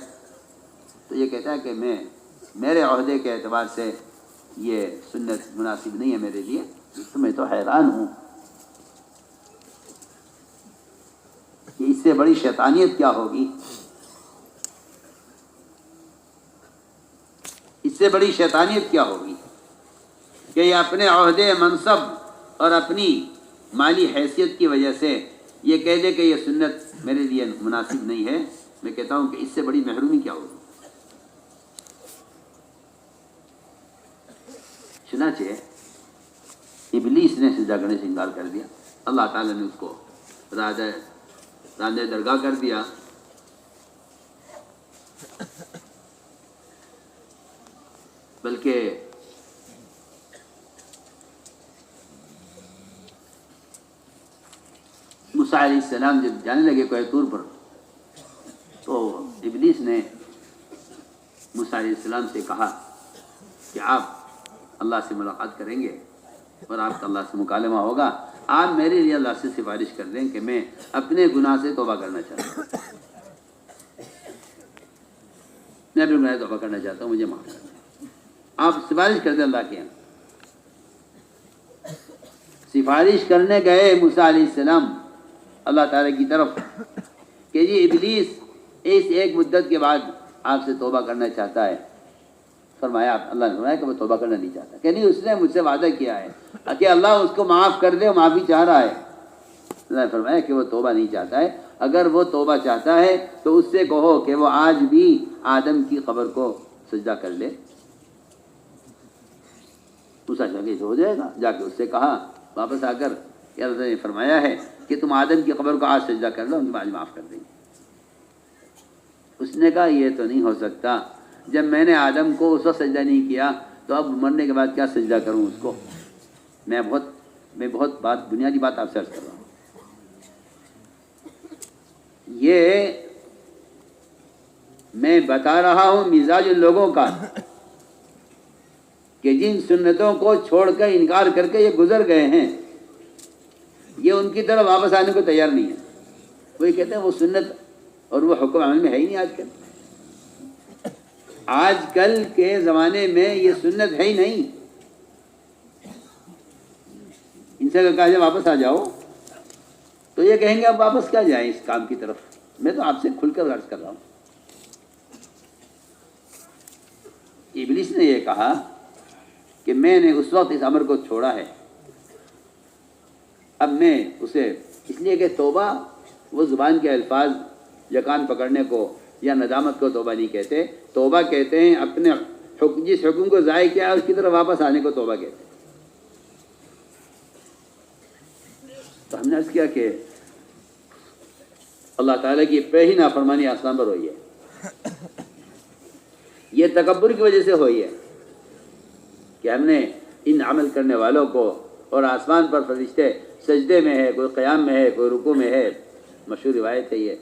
تو یہ کہتا ہے کہ میرے عہدے کے اعتبار سے یہ سنت مناسب نہیں ہے میرے لیے. تو میں تو حیران ہوں کہ اس سے بڑی شیطانیت کیا ہوگی، اس سے بڑی شیطانیت کیا ہوگی کہ یہ اپنے عہدے منصب اور اپنی مالی حیثیت کی وجہ سے یہ کہہ دے کہ یہ سنت میرے لیے مناسب نہیں ہے، میں کہتا ہوں کہ اس سے بڑی محرومی کیا ہوگی۔ چنانچہ ابلیس نے سجدہ کرنے سے انکار کر دیا، اللہ تعالیٰ نے اس کو راندہ درگاہ کر دیا۔ بلکہ موسیٰ علیہ السلام جب جانے لگے کوہ طور پر، تو ابلیس نے موسیٰ علیہ السلام سے کہا کہ آپ اللہ سے ملاقات کریں گے اور آپ کا اللہ سے مکالمہ ہوگا، آپ میرے لیے اللہ سے سفارش کر دیں کہ میں اپنے گناہ سے توبہ کرنا چاہتا ہوں، میں اپنے گناہ سے توبہ کرنا چاہتا ہوں، مجھے معاف کر دیں۔ آپ سفارش کر دیں اللہ کے یہاں۔ سفارش کرنے گئے موسیٰ علیہ السلام اللہ تعالیٰ کی طرف کہ جی ابلیس اس ایک مدت کے بعد آپ سے توبہ کرنا چاہتا ہے۔ فرمایا اللہ نے فرمایا کہ وہ توبہ کرنا نہیں چاہتا، کہ نہیں، اس نے مجھ سے وعدہ کیا ہے کہ اللہ اس کو معاف کر دے، معافی چاہ رہا ہے۔ اللہ نے فرمایا کہ وہ توبہ نہیں چاہتا ہے، اگر وہ توبہ چاہتا ہے تو اس سے کہو کہ وہ آج بھی آدم کی قبر کو سجدہ کر لے۔ موسیٰ کہ ہو جائے گا، جا کے اس سے کہا واپس آ کر کہ اللہ نے فرمایا ہے کہ تم آدم کی قبر کو آج سجدہ کر لو، تم آج معاف کر دیں گے۔ اس نے کہا یہ تو نہیں ہو سکتا، جب میں نے آدم کو اس وقت سجدہ نہیں کیا تو اب مرنے کے بعد کیا سجدہ کروں اس کو؟ میں بہت بنیادی بات آپ سے عرض کر رہا ہوں۔ یہ میں بتا رہا ہوں مزاج ان لوگوں کا کہ جن سنتوں کو چھوڑ کر انکار کر کے یہ گزر گئے ہیں، یہ ان کی طرف واپس آنے کو تیار نہیں ہے۔ وہی کہتے ہیں وہ سنت اور وہ حکم عمل میں ہے ہی نہیں آج کل۔ آج کل کے زمانے میں یہ سنت ہے ہی نہیں۔ ان سے اگر کہا جائے واپس آ جاؤ تو یہ کہیں گے اب واپس کیا جائیں اس کام کی طرف۔ میں تو آپ سے کھل کر عرض کر رہا ہوں۔ ابلیس نے یہ کہا کہ میں نے اس وقت اس امر کو چھوڑا ہے، اب میں اسے اس لیے کہ توبہ وہ زبان کے الفاظ یا کان پکڑنے کو یا ندامت کو توبہ نہیں کہتے، توبہ کہتے ہیں اپنے جس حکم کو ضائع کیا ہے اس کی طرف واپس آنے کو توبہ کہتے ہیں۔ تو ہم نے عرض کیا کہ اللہ تعالیٰ کی پہلی نافرمانی آسمان پر ہوئی ہے، یہ تکبر کی وجہ سے ہوئی ہے کہ ہم نے ان عمل کرنے والوں کو، اور آسمان پر فرشتے سجدے میں ہے، کوئی قیام میں ہے، کوئی رکوع میں ہے، مشہور روایت ہے یہ۔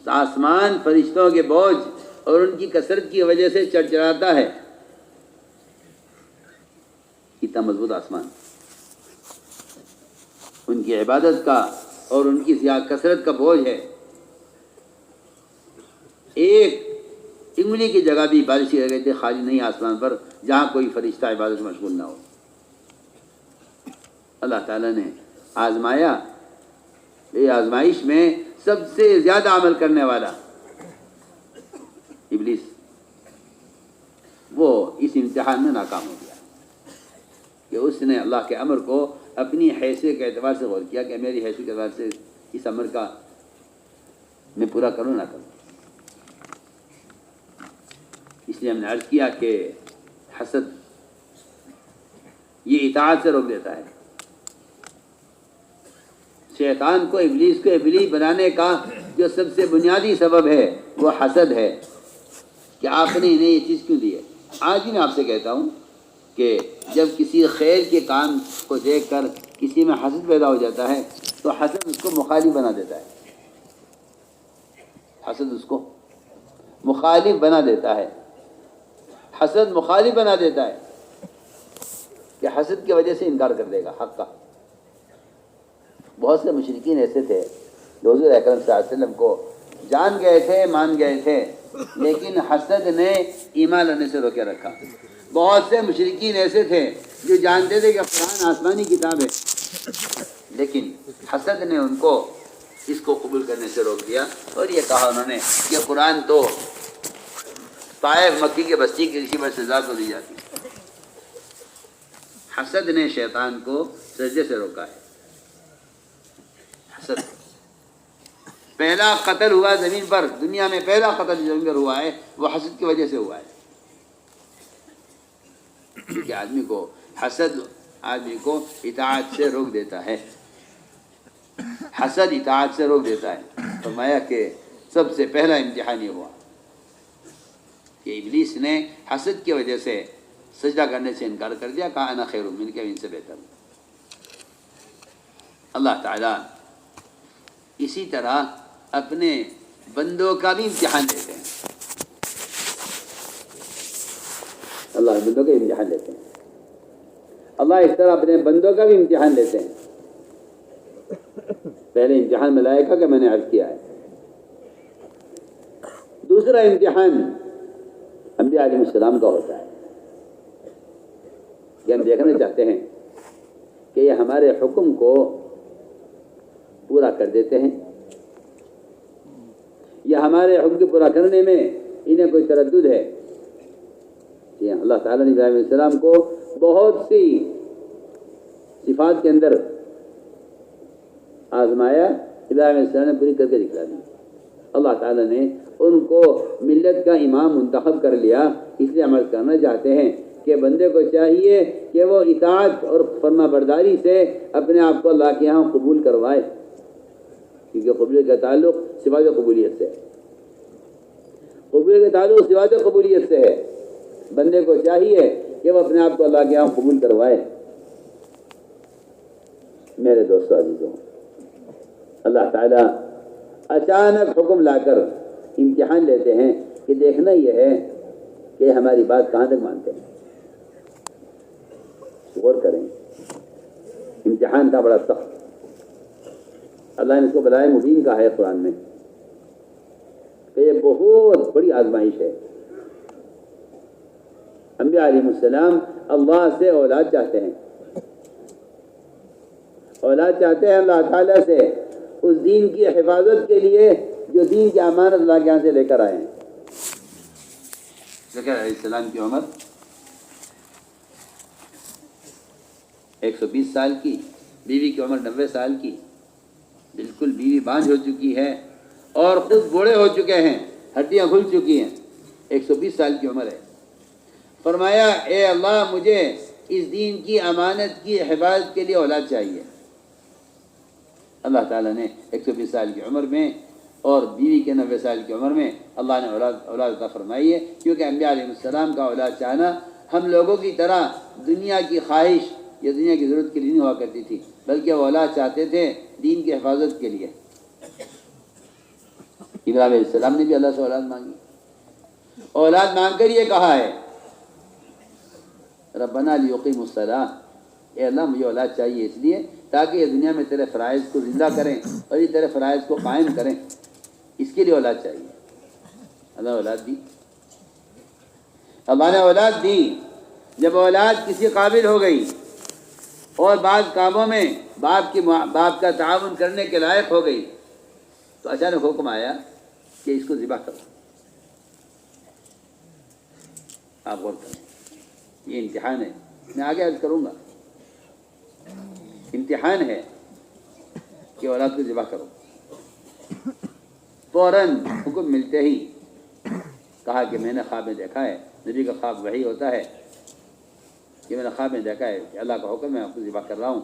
آسمان فرشتوں کے بوجھ اور ان کی کثرت کی وجہ سے چڑچڑاتا ہے، اتنا مضبوط آسمان، ان کی عبادت کا اور ان کی کثرت کا بوجھ ہے۔ ایک انگلی کی جگہ بھی بارش کی جگہ خالی نہیں آسمان پر جہاں کوئی فرشتہ عبادت میں مشغول نہ ہو۔ اللہ تعالیٰ نے آزمایا، یہ آزمائش میں سب سے زیادہ عمل کرنے والا ابلیس، وہ اس امتحان میں ناکام ہو گیا کہ اس نے اللہ کے امر کو اپنی حیثیت کے اعتبار سے غور کیا کہ میری حیثیت کے اعتبار سے اس امر کا میں پورا کروں نہ کروں۔ اس لیے ہم نے عرض کیا کہ حسد یہ اطاعت سے روک دیتا ہے۔ شیطان کو، ابلیس کو ابلیس بنانے کا جو سب سے بنیادی سبب ہے وہ حسد ہے کہ آپ نے انہیں یہ چیز کیوں دی ہے۔ آج بھی میں آپ سے کہتا ہوں کہ جب کسی خیر کے کام کو دیکھ کر کسی میں حسد پیدا ہو جاتا ہے تو حسد اس کو مخالف بنا دیتا ہے، حسد اس کو مخالف بنا دیتا ہے، حسد مخالف بنا دیتا ہے کہ حسد کی وجہ سے انکار کر دے گا حق کا۔ بہت سے مشرکین ایسے تھے جو حضور اکرم صلی اللہ علیہ وسلم کو جان گئے تھے، مان گئے تھے، لیکن حسد نے ایمان لانے سے روکے رکھا۔ بہت سے مشرکین ایسے تھے جو جانتے تھے کہ قرآن آسمانی کتاب ہے، لیکن حسد نے ان کو اس کو قبول کرنے سے روک دیا، اور یہ کہا انہوں نے کہ قرآن تو طائف مکی کے بستی کے کسی پر سزا کو دی جاتی۔ حسد نے شیطان کو سجدے سے روکا ہے. حسد پہلا قتل ہوا زمین پر، دنیا میں پہلا قتل زمین پر ہوا ہے وہ حسد کی وجہ سے ہوا ہے. کیونکہ حسد آدمی کو اطاعت سے روک دیتا ہے. حسد اطاعت سے روک دیتا ہے. فرمایا کہ سب سے پہلا امتحان یہ ہوا کہ ابلیس نے حسد کی وجہ سے سجدہ کرنے سے انکار کر دیا. کہا انا خیر من کے، ان سے بہتر ہوں. اللہ تعالیٰ اسی طرح اپنے بندوں کا بھی امتحان لیتے ہیں. اللہ بندوں کا امتحان لیتے ہیں. اللہ اس طرح اپنے بندوں کا بھی امتحان لیتے ہیں. پہلے امتحان ملائکہ کا میں نے عرض کیا ہے. دوسرا امتحان انبیاء علیہ السلام کا ہوتا ہے کہ ہم دیکھنا چاہتے ہیں کہ یہ ہمارے حکم کو پورا کر دیتے ہیں یا ہمارے حکم کو پورا کرنے میں انہیں کوئی تردد ہے. کہ اللہ تعالیٰ نے ابراہیم علیہ السلام کو بہت سی صفات کے اندر آزمایا. ابراہیم علیہ السلام نے پوری کر کے دکھلا دی. اللہ تعالیٰ نے ان کو ملت کا امام منتخب کر لیا. اس لیے عمل کرنا چاہتے ہیں کہ بندے کو چاہیے کہ وہ اطاعت اور فرما برداری سے اپنے آپ کو اللہ کے یہاں قبول کروائے، کیونکہ قبولیت کا تعلق صفات قبولیت سے ہے. قبولیت کا تعلق صفات قبولیت سے ہے. بندے کو چاہیے کہ وہ اپنے آپ کو اللہ کے یہاں قبول کروائے. میرے دوستو عزیزوں، اللہ تعالیٰ اچانک حکم لا کر امتحان لیتے ہیں کہ دیکھنا یہ ہے کہ ہماری بات کہاں تک مانتے ہیں. غور کریں، امتحان تھا بڑا سخت. اللہ نے اس کو بلائے مبین کہا ہے قرآن میں کہ یہ بہت بڑی آزمائش ہے. انبیاء علیہ السلام اللہ سے اولاد چاہتے ہیں، اولاد چاہتے ہیں اللہ تعالیٰ سے اس دین کی حفاظت کے لیے جو دین کی امانت اللہ کے یہاں سے لے کر آئے ہیں. زکریا علیہ السلام کی عمر 120 سال کی، بیوی کی عمر 90 سال کی. بالکل بیوی بانجھ ہو چکی ہے اور خود بوڑھے ہو چکے ہیں، ہڈیاں کھل چکی ہیں. 120 سال کی عمر ہے. فرمایا اے اللہ مجھے اس دین کی امانت کی حفاظت کے لیے اولاد چاہیے. اللہ تعالیٰ نے 120 سال کی عمر میں اور بیوی کے 90 سال کی عمر میں اللہ نے اولاد عطا فرمائی ہے. کیونکہ انبیاء علیہ السلام کا اولاد چاہنا ہم لوگوں کی طرح دنیا کی خواہش یا دنیا کی ضرورت کے لیے نہیں ہوا کرتی تھی، بلکہ وہ اولاد چاہتے تھے دین کی حفاظت کے لیے. ابراہیم علیہ السلام نے بھی اللہ سے اولاد مانگی. اولاد مانگ کر یہ کہا ہے ربنا لیقیموا الصلاۃ، اے اللہ مجھے اولاد چاہیے اس لیے تاکہ یہ دنیا میں تیرے فرائض کو زندہ کریں اور یہ تیرے فرائض کو قائم کریں. اس کے لیے اولاد چاہیے. اللہ نے اولاد دی. اللہ نے اولاد دی. جب اولاد کسی قابل ہو گئی اور بعض کاموں میں باپ کا تعاون کرنے کے لائق ہو گئی تو اچانک حکم آیا کہ اس کو ذبح کرو. آپ غور کریں، یہ امتحان ہے. میں آگے عرض کروں گا. امتحان ہے کہ اولاد کو ذبح کرو. فوراً حکم ملتے ہی کہا کہ میں نے خواب میں دیکھا ہے. نبی کا خواب وہی ہوتا ہے کہ میں نے خواب میں دیکھا ہے کہ اللہ کا حکم ہے، آپ کو ذبح کر رہا ہوں.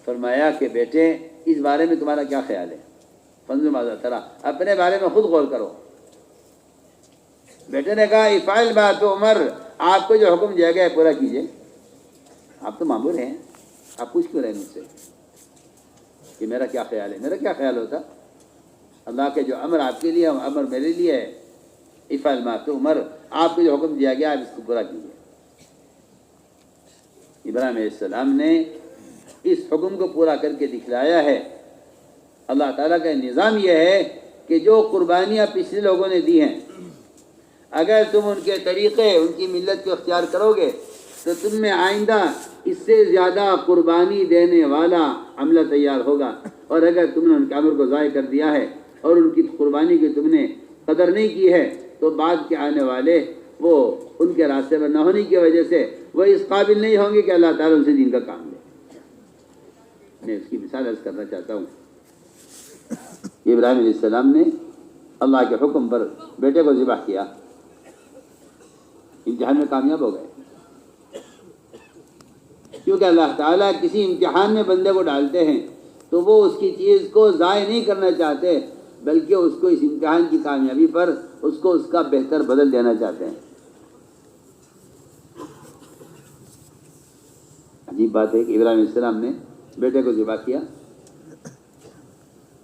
فرمایا کہ بیٹے اس بارے میں تمہارا کیا خیال ہے؟ فنظر ماذا ترى، اپنے بارے میں خود غور کرو. بیٹے نے کہا افعل ما تؤمر، آپ کو جو حکم دیا گیا ہے پورا کیجیے. آپ تو مامور ہیں، آپ پوچھ کیوں رہے مجھ سے کہ میرا کیا خیال ہے؟ میرا کیا خیال ہوتا؟ اللہ کے جو امر آپ کے لیے امر میرے لیے ہے. افعل ما تؤمر، آپ کو جو حکم دیا گیا آپ اس کو پورا کیجیے. ابراہیم علیہ السلام نے اس حکم کو پورا کر کے دکھلایا ہے. اللہ تعالیٰ کا نظام یہ ہے کہ جو قربانیاں پچھلے لوگوں نے دی ہیں، اگر تم ان کے طریقے ان کی ملت کو اختیار کرو گے تو تم میں آئندہ اس سے زیادہ قربانی دینے والا عملہ تیار ہوگا. اور اگر تم نے ان کے عمر کو ضائع کر دیا ہے اور ان کی قربانی کی تم نے قدر نہیں کی ہے تو بعد کے آنے والے وہ ان کے راستے پر نہ ہونے کی وجہ سے وہ اس قابل نہیں ہوں گے کہ اللہ تعالیٰ ان سے دین کا کام لے۔ میں اس کی مثال عرض کرنا چاہتا ہوں۔ ابراہیم علیہ السلام نے اللہ کے حکم پر بیٹے کو ذبح کیا، امتحان میں کامیاب ہو گئے، کیونکہ اللہ تعالیٰ کسی امتحان میں بندے کو ڈالتے ہیں تو وہ اس کی چیز کو ضائع نہیں کرنا چاہتے، بلکہ اس کو اس امتحان کی کامیابی پر اس کو اس کا بہتر بدل دینا چاہتے ہیں۔ عجیب بات ہے کہ ابراہیم علیہ السلام نے بیٹے کو ذبح کیا۔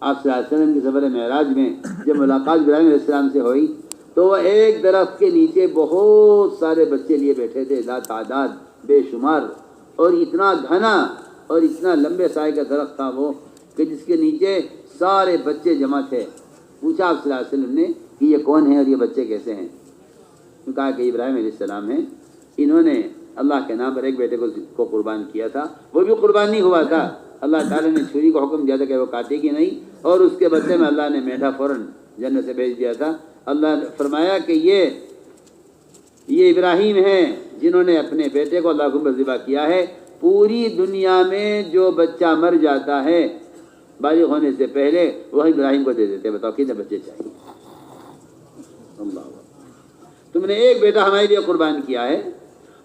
آپ صلی اللہ علیہ وسلم کی سفر معراج میں جب ملاقات ابراہیم علیہ السلام سے ہوئی تو وہ ایک درخت کے نیچے بہت سارے بچے لیے بیٹھے تھے، لا تعداد، بے شمار، اور اتنا گھنا اور اتنا لمبے سائے کا درخت تھا وہ کہ جس کے نیچے سارے بچے جمع تھے۔ پوچھا آپ صلی اللہ علیہ وسلم نے کہ یہ کون ہیں اور یہ بچے کیسے ہیں؟ کہا کہ ابراہیم علیہ السلام ہیں، انہوں نے اللہ کے نام پر ایک بیٹے کو قربان کیا تھا، وہ بھی قربان نہیں ہوا تھا، اللہ تعالیٰ نے چھری کو حکم دیا تھا کہ وہ کاٹے گی نہیں، اور اس کے بدلے میں اللہ نے میٹھا فوراً جنت سے بھیج دیا تھا۔ اللہ نے فرمایا کہ یہ ابراہیم ہیں جنہوں نے اپنے بیٹے کو اللہ کو ذبح کیا ہے۔ پوری دنیا میں جو بچہ مر جاتا ہے بالغ ہونے سے پہلے وہ ابراہیم کو دے دیتے۔ بتاؤ کتنے بچے چاہیے؟ اللہ، تم نے ایک بیٹا ہمارے لیے قربان کیا ہے،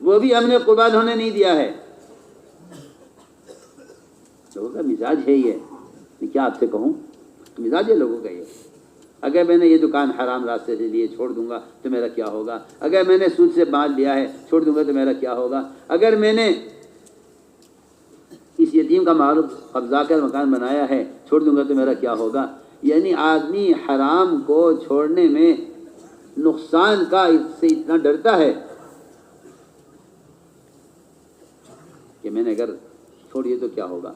وہ بھی ہم نے قربان ہونے نہیں دیا ہے۔ لوگوں کا مزاج ہے یہ، میں کیا آپ سے کہوں، مزاج ہے لوگوں کا یہ۔ اگر میں نے یہ دکان حرام راستے سے لیے چھوڑ دوں گا تو میرا کیا ہوگا؟ اگر میں نے سود سے مال لیا ہے چھوڑ دوں گا تو میرا کیا ہوگا؟ اگر میں نے اس یتیم کا معروف قبضہ کر مکان بنایا ہے چھوڑ دوں گا تو میرا کیا ہوگا؟ یعنی آدمی حرام کو چھوڑنے میں نقصان کا سے اتنا ڈرتا ہے کہ میں نے اگر چھوڑیے تو کیا ہوگا۔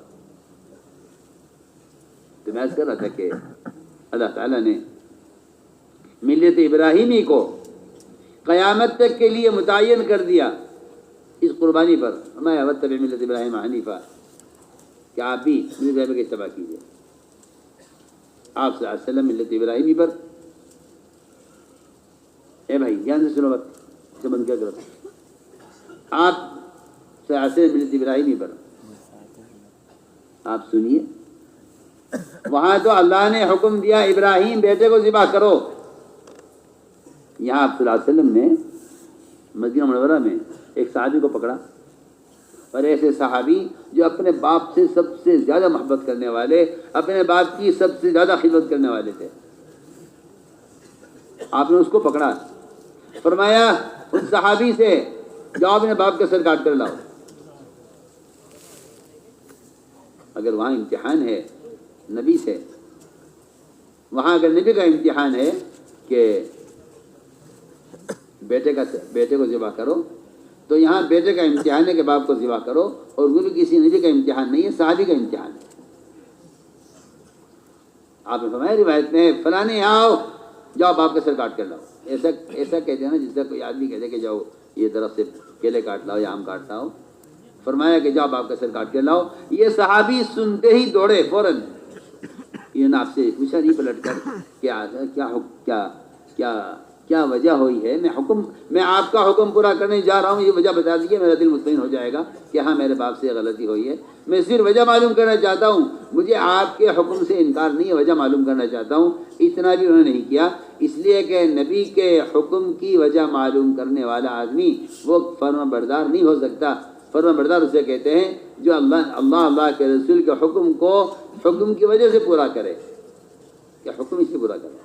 تو میں عرض کر رہا تھا کہ اللہ تعالیٰ نے ملت ابراہیمی کو قیامت تک کے لیے متعین کر دیا اس قربانی پر۔ میں واتبع ملت ابراہیم حنیفا، کہ آپ بھی ملت ابراہیم کی اتباع کیجیے۔ آپ صلی اللہ علیہ وسلم ملت ابراہیمی پر، اے بھائی دھیان سے سنو، بات سے بند کیا کرو، آپ صلی اللہ علیہ وسلم ملت ابراہیمی پر آپ سنیے۔ وہاں تو اللہ نے حکم دیا ابراہیم بیٹے کو ذبح کرو، یہاں آپ صلی اللہ علیہ وسلم نے مدینہ منورہ میں ایک صحابی کو پکڑا، اور ایسے صحابی جو اپنے باپ سے سب سے زیادہ محبت کرنے والے، اپنے باپ کی سب سے زیادہ خدمت کرنے والے تھے، آپ نے اس کو پکڑا، فرمایا اس صحابی سے جاؤ اپنے باپ کا سر کاٹ کر لاؤ۔ اگر وہاں امتحان ہے نبی سے، وہاں اگر نبی کا امتحان ہے کہ بیٹے کو ذبح کرو، تو یہاں بیٹے کا امتحان ہے کہ باپ کو ذبح کرو، اور وہ بھی کسی نبی کا امتحان نہیں ہے، صحابی کا امتحان ہے۔ آپ نے فرمایا روایت میں فلانے آؤ، جاؤ باپ کا سر کاٹ کر لاؤ۔ ایسا کہتے ہیں نا جس طرح کوئی آدمی کہتے کہ جاؤ یہ درخت سے کیلے کاٹ لاؤ یا آم کاٹ لاؤ، فرمایا کہ جاؤ باپ کا سر کاٹ کر لاؤ۔ یہ صحابی سنتے ہی دوڑے فوراً، یہ آپ سے پوچھا نہیں پلٹ کر کیا وجہ ہوئی ہے؟ میں آپ کا حکم پورا کرنے جا رہا ہوں، یہ وجہ بتا دیجیے، میرا دل مطمئن ہو جائے گا کہ ہاں میرے باپ سے غلطی ہوئی ہے۔ میں صرف وجہ معلوم کرنا چاہتا ہوں، مجھے آپ کے حکم سے انکار نہیں ہے، وجہ معلوم کرنا چاہتا ہوں۔ اتنا بھی انہوں نے نہیں کیا، اس لیے کہ نبی کے حکم کی وجہ معلوم کرنے والا آدمی وہ فرما بردار نہیں ہو سکتا۔ فرما بردار اسے کہتے ہیں جو اللہ کے رسول کے حکم کو حکم کی وجہ سے پورا کرے، کہ حکم اس سے پورا کرے۔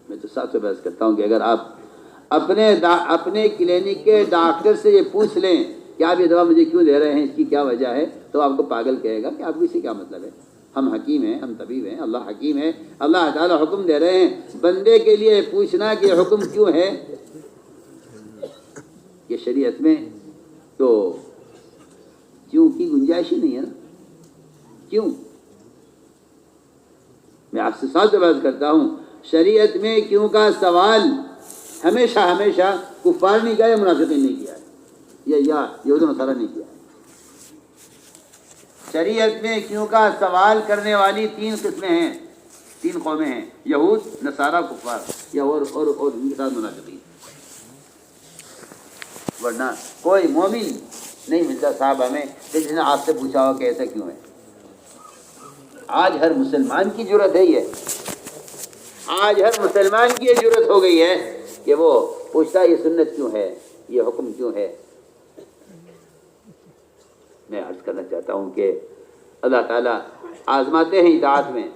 میں تو ساتھ سے بحث کرتا ہوں کہ اگر آپ اپنے کلینک کے ڈاکٹر سے یہ پوچھ لیں کہ آپ یہ دوا مجھے کیوں دے رہے ہیں، اس کی کیا وجہ ہے، تو آپ کو پاگل کہے گا کہ آپ کو اس سے کیا مطلب ہے۔ ہم حکیم ہیں، ہم طبیب ہیں، اللہ حکیم ہے، اللہ تعالیٰ حکم دے رہے ہیں۔ بندے کے لیے پوچھنا کہ یہ حکم کیوں ہے، یہ شریعت میں تو کیوں کی گنجائش ہی نہیں ہے نا، کیوں؟ میں آپ سے ساتھ بات کرتا ہوں، شریعت میں کیوں کا سوال ہمیشہ کفار نہیں کیا یا منافقین نہیں کیا ہے، یا یہود و نصارہ نہیں کیا ہے۔ شریعت میں کیوں کا سوال کرنے والی 3 قسمیں ہیں، 3 قومیں ہیں، یہود، نصارہ، کفار، یا اور ان کے ساتھ منافقین۔ ورنہ کوئی مومن نہیں ملتا صاحب ہمیں کہ جس نے آپ سے پوچھا ہو کہ ایسا کیوں ہے. آج ہر مسلمان کی ضرورت ہے یہ، آج ہر مسلمان کی یہ ضرورت ہو گئی ہے کہ وہ پوچھتا یہ سنت کیوں ہے، یہ حکم کیوں ہے. میں عرض کرنا چاہتا ہوں کہ اللہ تعالیٰ آزماتے ہیں اطاعت میں.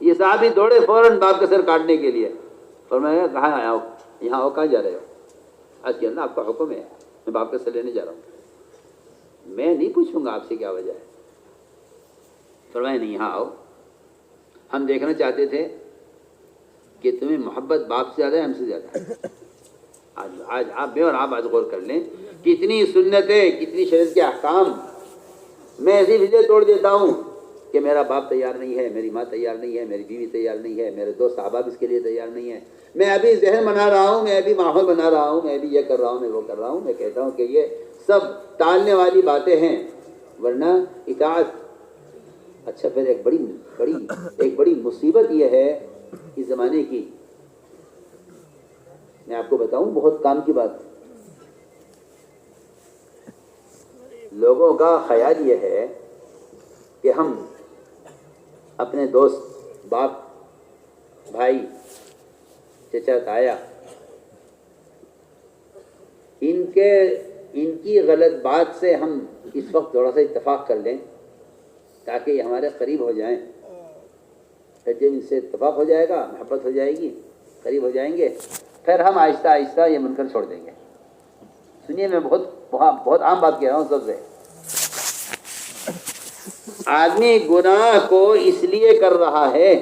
یہ صحابی دوڑے فوراً باپ کا سر کاٹنے کے لیے، فرمایا کہاں آیا ہو، یہاں ہو، کہاں جا رہے ہو؟ آج کہ اللہ آپ کا حکم ہے، میں باپ کا سر لینے جا رہا ہوں. میں نہیں پوچھوں گا آپ سے کیا وجہ ہے. فرمایا نہیں، یہاں آؤ، ہم دیکھنا چاہتے تھے کہ تمہیں محبت باپ سے زیادہ ہے ہم سے زیادہ ہے. آج آپ بے اور آپ آج غور کر لیں کتنی سنتیں، کتنی شریعت کے احکام میں ایسی وجہ توڑ دیتا ہوں کہ میرا باپ تیار نہیں ہے، میری ماں تیار نہیں ہے، میری بیوی تیار نہیں ہے، میرے دوست احباب اس کے لیے تیار نہیں ہے. میں ابھی ذہن بنا رہا ہوں، میں ابھی ماحول بنا رہا ہوں، میں ابھی یہ کر رہا ہوں، میں وہ کر رہا ہوں. میں کہتا ہوں کہ یہ سب ٹالنے والی باتیں ہیں، ورنہ اطاعت. اچھا پھر ایک بڑی مصیبت یہ ہے اس زمانے کی، میں آپ کو بتاؤں بہت کام کی بات. لوگوں کا خیال یہ ہے کہ ہم اپنے دوست، باپ، بھائی، چچا، تایا، ان کی غلط بات سے ہم اس وقت تھوڑا سا اتفاق کر لیں تاکہ یہ ہمارے قریب ہو جائیں. پھر جب ان سے اتفاق ہو جائے گا، محبت ہو جائے گی، قریب ہو جائیں گے، پھر ہم آہستہ آہستہ یہ منکر چھوڑ دیں گے. سنیے میں بہت عام بات کہہ رہا ہوں سب سے. آدمی گناہ کو اس لیے کر رہا ہے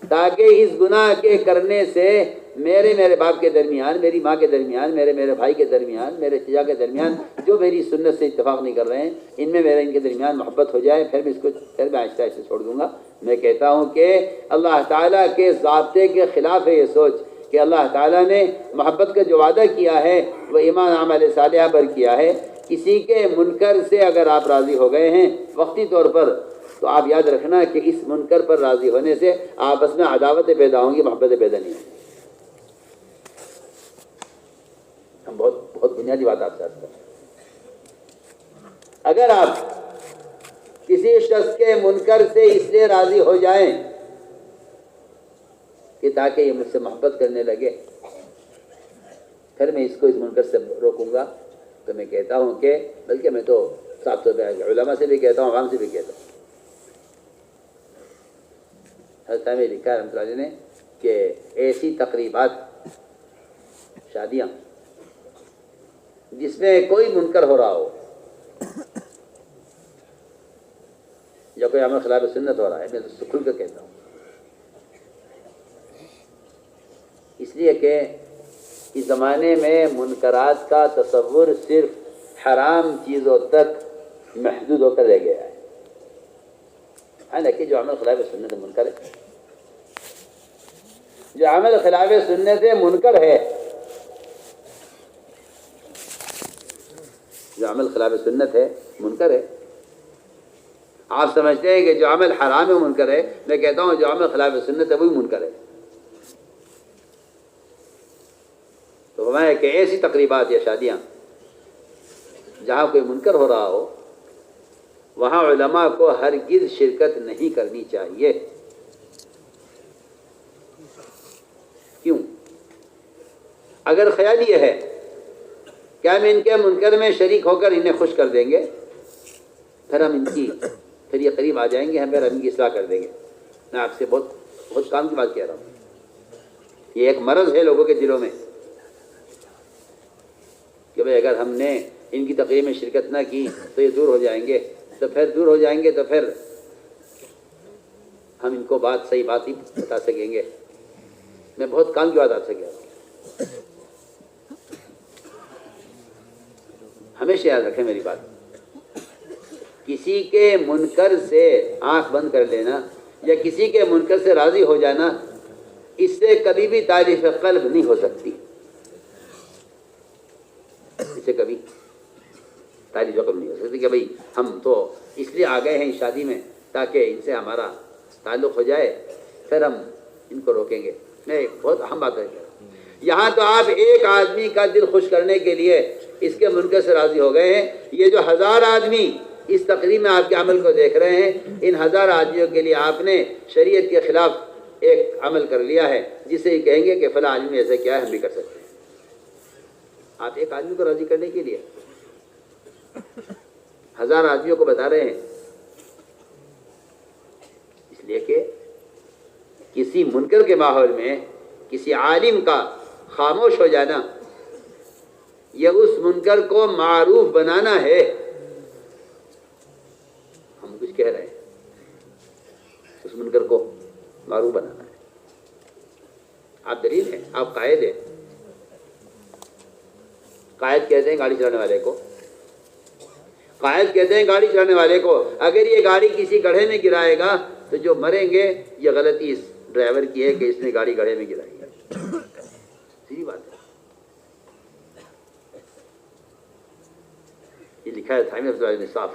تاکہ اس گناہ کے کرنے سے میرے باپ کے درمیان، میری ماں کے درمیان، میرے بھائی کے درمیان، میرے چچا کے درمیان جو میری سنت سے اتفاق نہیں کر رہے ہیں، ان میں ان کے درمیان محبت ہو جائے. پھر میں آہستہ آہستہ چھوڑ دوں گا. میں کہتا ہوں کہ اللہ تعالیٰ کے ضابطے کے خلاف ہے یہ سوچ کہ اللہ تعالیٰ نے محبت کا جو وعدہ کیا ہے وہ ایمان عمل صالحہ پر کیا ہے. کسی کے منکر سے اگر آپ راضی ہو گئے ہیں وقتی طور پر، تو آپ یاد رکھنا کہ اس منکر پر راضی ہونے سے آپس میں عداوتیں پیدا ہوں گی، محبتیں پیدا نہیں ہوں گی. ہم بہت بنیادی بات آپ سے عرض کریں. اگر آپ کسی شخص کے منکر سے اس لیے راضی ہو جائیں کہ تاکہ یہ مجھ سے محبت کرنے لگے، پھر میں اس کو اس منکر سے روکوں گا، تو میں کہتا ہوں کہ بلکہ میں تو صاف طور پہ علماء سے بھی کہتا ہوں، عوام سے بھی کہتا ہوں. حضرت صاحب نے لکھا ہے رحمۃ اللہ علیہ نے کہ ایسی تقریبات، شادیاں جس میں کوئی منکر ہو رہا ہو یا کوئی عمل خلاف سنت ہو رہا ہے، میں تو کھل کر کہتا ہوں، اس لیے کہ اس زمانے میں منکرات کا تصور صرف حرام چیزوں تک محدود ہو کر رہ گیا ہے. حالانکہ جو عمل خلاف سنت منکر ہے، جو عمل خلاف سنت منکر ہے، جو عمل خلاف سنت ہے منکر ہے. آپ سمجھتے ہیں کہ جو عمل حرام ہے منکر ہے، میں کہتا ہوں جو عمل خلاف سنت ہے وہی منکر ہے. تو فرمایا کہ ایسی تقریبات یا شادیاں جہاں کوئی منکر ہو رہا ہو وہاں علماء کو ہرگز شرکت نہیں کرنی چاہیے. کیوں؟ اگر خیال یہ ہے کہ ہم ان کے منکر میں شریک ہو کر انہیں خوش کر دیں گے، پھر یہ قریب آ جائیں گے، ہم ان کی اصلاح کر دیں گے. میں آپ سے بہت کام کی بات کہہ رہا ہوں. یہ ایک مرض ہے لوگوں کے دلوں میں کہ بھئی اگر ہم نے ان کی تقریر میں شرکت نہ کی تو یہ دور ہو جائیں گے، تو پھر ہم ان کو صحیح بات ہی بتا سکیں گے. میں بہت کام کی بات آپ سے کہہ رہا ہوں. ہمیشہ یاد رکھیں میری بات، کسی کے منکر سے آنکھ بند کر لینا یا کسی کے منکر سے راضی ہو جانا، اس سے کبھی بھی تعریف قلب نہیں ہو سکتی. اس سے کبھی تعریف قلب نہیں ہو سکتی کہ بھئی ہم تو اس لیے آ گئے ہیں اس شادی میں تاکہ ان سے ہمارا تعلق ہو جائے، پھر ہم ان کو روکیں گے. میں ایک بہت اہم بات ہے، یہاں تو آپ ایک آدمی کا دل خوش کرنے کے لیے اس کے منکر سے راضی ہو گئے ہیں. یہ جو 1000 آدمی اس تقریب میں آپ کے عمل کو دیکھ رہے ہیں، ان 1000 آدمیوں کے لیے آپ نے شریعت کے خلاف ایک عمل کر لیا ہے، جس سے یہ کہیں گے کہ فلاں آدمی نے ایسا کیا ہے، ہم بھی کر سکتے ہیں. آپ ایک آدمی کو راضی کرنے کے لیے 1000 آدمیوں کو بتا رہے ہیں. اس لیے کہ کسی منکر کے ماحول میں کسی عالم کا خاموش ہو جانا، یہ اس منکر کو معروف بنانا ہے. ہم کچھ کہہ رہے ہیں، اس منکر کو معروف بنانا ہے. آپ دلیل ہیں، آپ قائد ہیں. قائد کہتے ہیں گاڑی چلانے والے کو، قائد کہتے ہیں گاڑی چلانے والے کو اگر یہ گاڑی کسی گڑھے میں گرائے گا تو جو مریں گے یہ غلطی اس ڈرائیور کی ہے کہ اس نے گاڑی گڑھے میں گرائی ہے. سیدھی بات ہے. یہ لکھا ہے تھامی افضل النصاف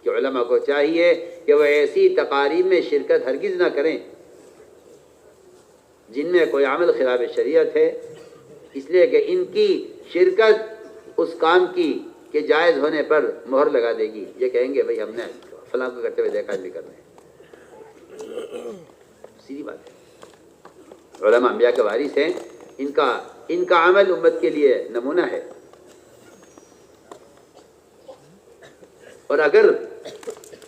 کہ علماء کو چاہیے کہ وہ ایسی تقاریب میں شرکت ہرگز نہ کریں جن میں کوئی عمل خلاف شریعت ہے، اس لیے کہ ان کی شرکت اس کام کی کہ جائز ہونے پر مہر لگا دے گی. یہ کہیں گے بھئی ہم نے فلاں کو کرتے ہوئے دیکھا بھی کر رہے ہیں. سیدھی بات ہے. علماء انبیاء کے وارث ہیں، ان کا عمل امت کے لیے نمونہ ہے. اور اگر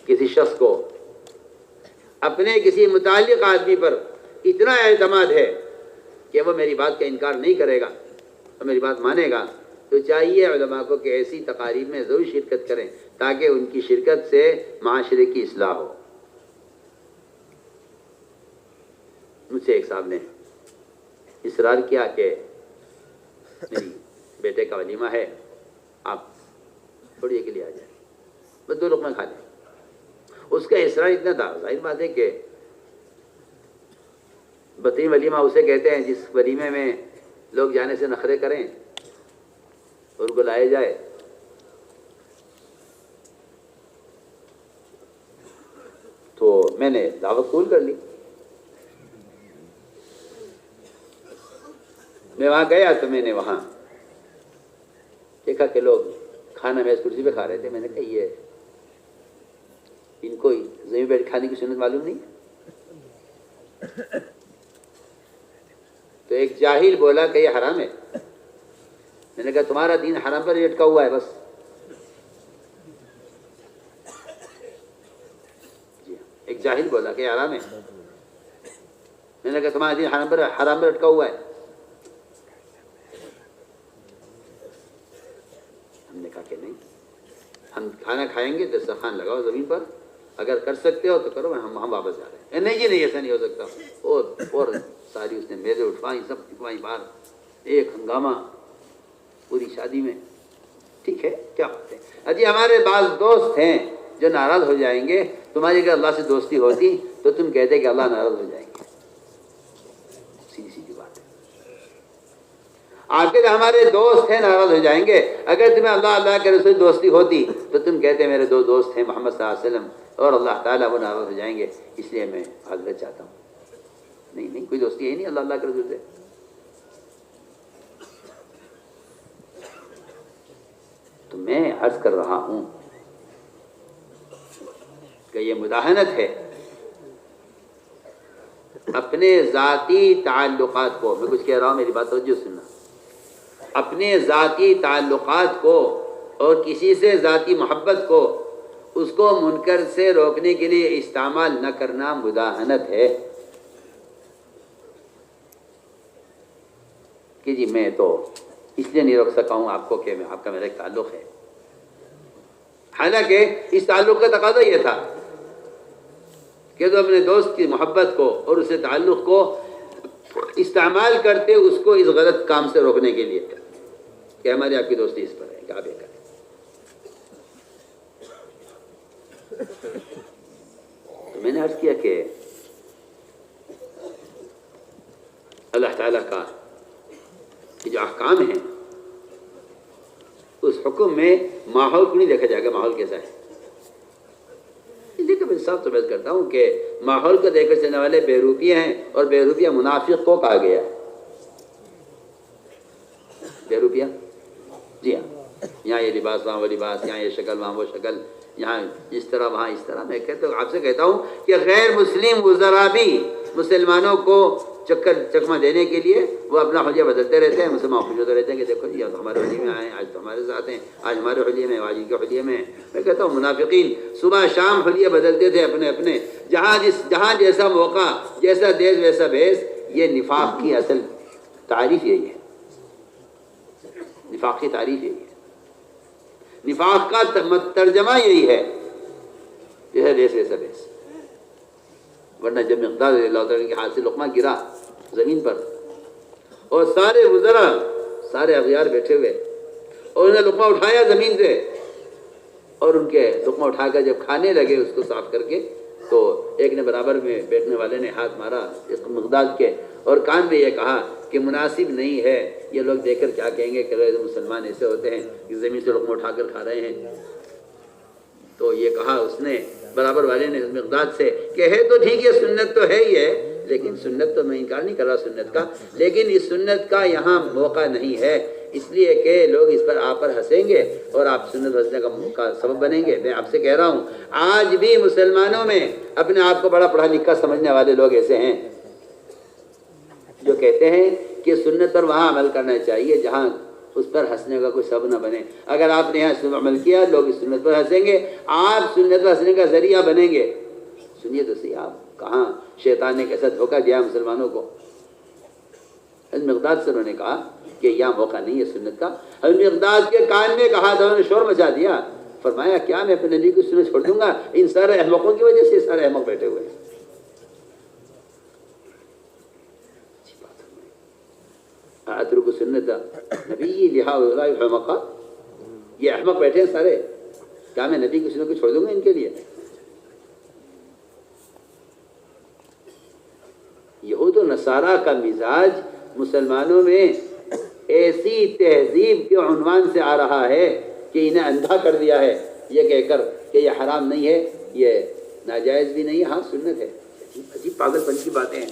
کسی شخص کو اپنے کسی متعلق آدمی پر اتنا اعتماد ہے کہ وہ میری بات کا انکار نہیں کرے گا اور میری بات مانے گا، تو چاہیے علماء کو کہ ایسی تقاریب میں ضرور شرکت کریں تاکہ ان کی شرکت سے معاشرے کی اصلاح ہو. مجھ سے ایک صاحب نے اصرار کیا کہ میری بیٹے کا ولیمہ ہے، آپ تھوڑی کے لیے آ جائیں، بس 2 لقمے کھا لیں. اس کا اصرار اتنا تھا. ظاہر بات ہے کہ بدترین ولیمہ اسے کہتے ہیں جس ولیمے میں لوگ جانے سے نخرے کریں اور ان کو لائے جائے. تو میں نے دعوت قبول کر لی. میں وہاں گیا تو میں نے وہاں دیکھا کہ لوگ کھانا میز کرسی پہ کھا رہے تھے. میں نے کہا یہ ان کو زمین بیٹھ کھانے کی سنت معلوم نہیں. تو ایک جاہل بولا کہ یہ حرام ہے. میں نے کہا تمہارا دین حرام پر ہی اٹکا ہوا ہے بس. جی ہاں، ایک جاہل بولا کہ یہ حرام ہے. میں نے کہا تمہارا دین حرام پر اٹکا ہوا ہے. ہم نے کہا کہ نہیں، ہم کھانا کھائیں گے دسترخوان لگاؤ زمین پر، اگر کر سکتے ہو تو کرو، ہم واپس جا رہے ہیں. نہیں جی نہیں، ایسا نہیں ہو سکتا. اور ساری اس نے میزیں اٹھوائیں، سب اٹھوائیں باہر، ایک ہنگامہ پوری شادی میں. ٹھیک ہے، کیا بات ہے. اجی ہمارے بعض دوست ہیں جو ناراض ہو جائیں گے. تمہاری اگر اللہ سے دوستی ہوتی تو تم کہتے کہ اللہ ناراض ہو جائیں گے. سیدھی بات ہے. آپ کے ہمارے دوست ہیں ناراض ہو جائیں گے. اگر تمہیں اللہ کے رسول دوستی ہوتی تو تم کہتے میرے 2 دوست ہیں محمد صلی اللہ علیہ وسلم اور اللہ تعالیٰ، وہ ناراض ہو جائیں گے، اس لیے میں معذرت چاہتا ہوں. نہیں، کوئی دوستی ہے نہیں اللہ کے رسول سے. تو میں عرض کر رہا ہوں کہ یہ مداہنت ہے اپنے ذاتی تعلقات کو. میں کچھ کہہ رہا ہوں، میری بات توجہ سننا. اپنے ذاتی تعلقات کو اور کسی سے ذاتی محبت کو، اس کو منکر سے روکنے کے لیے استعمال نہ کرنا مداہنت ہے. کہ جی میں تو اس لیے نہیں روک سکا ہوں آپ کو کہ آپ کا میرا ایک تعلق ہے. حالانکہ اس تعلق کا تقاضا یہ تھا کہ تو اپنے دوست کی محبت کو اور اس سے تعلق کو استعمال کرتے اس کو اس غلط کام سے روکنے کے لیے کہ ہماری آپ کی دوستی اس پر ہے کہ آپ یہ کریں. تو میں نے عرض کیا کہ اللہ تعالیٰ کا جو احکام ہیں اس حکم میں ماحول کو نہیں دیکھا جائے گا ماحول کیسا ہے. دیکھو میں صاف تبصرہ کرتا ہوں کہ ماحول کو دیکھ کر چلنے والے بے روپیے ہیں اور بے روپیہ منافق کو کہا گیا. بے روپیہ، جی ہاں، یہاں یہ لباس وہاں وہ لباس، یہاں یہ شکل وہاں وہ شکل، یہاں اس طرح وہاں اس طرح. میں کہتا ہوں، آپ سے کہتا ہوں کہ غیر مسلم وزراء بھی مسلمانوں کو چکمہ دینے کے لیے وہ اپنا حلیہ بدلتے رہتے ہیں. مسلمان خوش ہوتے رہتے ہیں کہ دیکھو یہ تو ہمارے حلیے میں آئے ہیں، آج تو ہمارے ساتھ ہیں، آج ہمارے حلیے میں، آج ان کے حلیے میں. میں کہتا ہوں منافقین صبح شام حلیے بدلتے تھے اپنے اپنے، جہاں جیسا موقع، جیسا دیش ویسا بھیس. یہ نفاق کی اصل تعریف یہی ہے. نفاق کی تعریف یہی ہے. نفاق کا ترجمہ یہی ہے، جیسا دیش ویسا بھیس. ورنہ جب مقداد رضی اللہ تعالیٰ کے ہاتھ سے لقمہ گرا زمین پر اور سارے وزراء سارے اغیار بیٹھے ہوئے اور انہیں لقمہ اٹھایا زمین سے اور ان کے لقمہ اٹھا کر جب کھانے لگے اس کو صاف کر کے، تو ایک نے برابر میں بیٹھنے والے نے ہاتھ مارا اس مقداد کے اور کان میں یہ کہا کہ مناسب نہیں ہے، یہ لوگ دیکھ کر کیا کہیں گے کہ مسلمان ایسے ہوتے ہیں کہ زمین سے لقمہ اٹھا کر کھا رہے ہیں. تو یہ کہا اس نے برابر والے نے مقداد سے کہ ہے تو ٹھیک ہے، سنت تو ہے ہی ہے، لیکن سنت تو میں انکار نہیں کر رہا سنت کا، لیکن اس سنت کا یہاں موقع نہیں ہے، اس لیے کہ لوگ اس پر آپ پر ہنسیں گے اور آپ سنت ہنسنے کا سبب بنیں گے. میں آپ سے کہہ رہا ہوں آج بھی مسلمانوں میں اپنے آپ کو بڑا پڑھا لکھا سمجھنے والے لوگ ایسے ہیں جو کہتے ہیں کہ سنت پر وہاں عمل کرنا چاہیے جہاں اس پر ہنسنے کا کوئی سبب نہ بنے. اگر آپ نے یہاں سنت عمل کیا، لوگ اس سنت پر ہنسیں گے، آپ سنت پر ہنسنے کا ذریعہ بنیں گے. سنیے تو صحیح، آپ کہاں شیطان نے کیسا دھوکہ دیا مسلمانوں کو. حضرت مقداد سے انہوں نے کہا کہ یہاں موقع نہیں ہے سنت کا. حضرت مقداد کے کان میں کہا تھا، انہوں نے شور مچا دیا. فرمایا کیا میں اپنے نبی کو سنت چھوڑ دوں گا؟ ان سارے احمقوں کی وجہ سے سارے احمق بیٹھے ہوئے ہیں. اترک سنت نبی لہا احمقا، یہ احمق بیٹھے ہیں سارے، کیا میں نبی کی سنت کو چھوڑ دوں گا ان کے لیے؟ یہود و نصارہ کا مزاج مسلمانوں میں ایسی تہذیب کے عنوان سے آ رہا ہے کہ انہیں اندھا کر دیا ہے یہ کہہ کر کہ یہ حرام نہیں ہے، یہ ناجائز بھی نہیں ہے، ہاں سنت ہے. عجیب پاگل پن کی باتیں ہیں.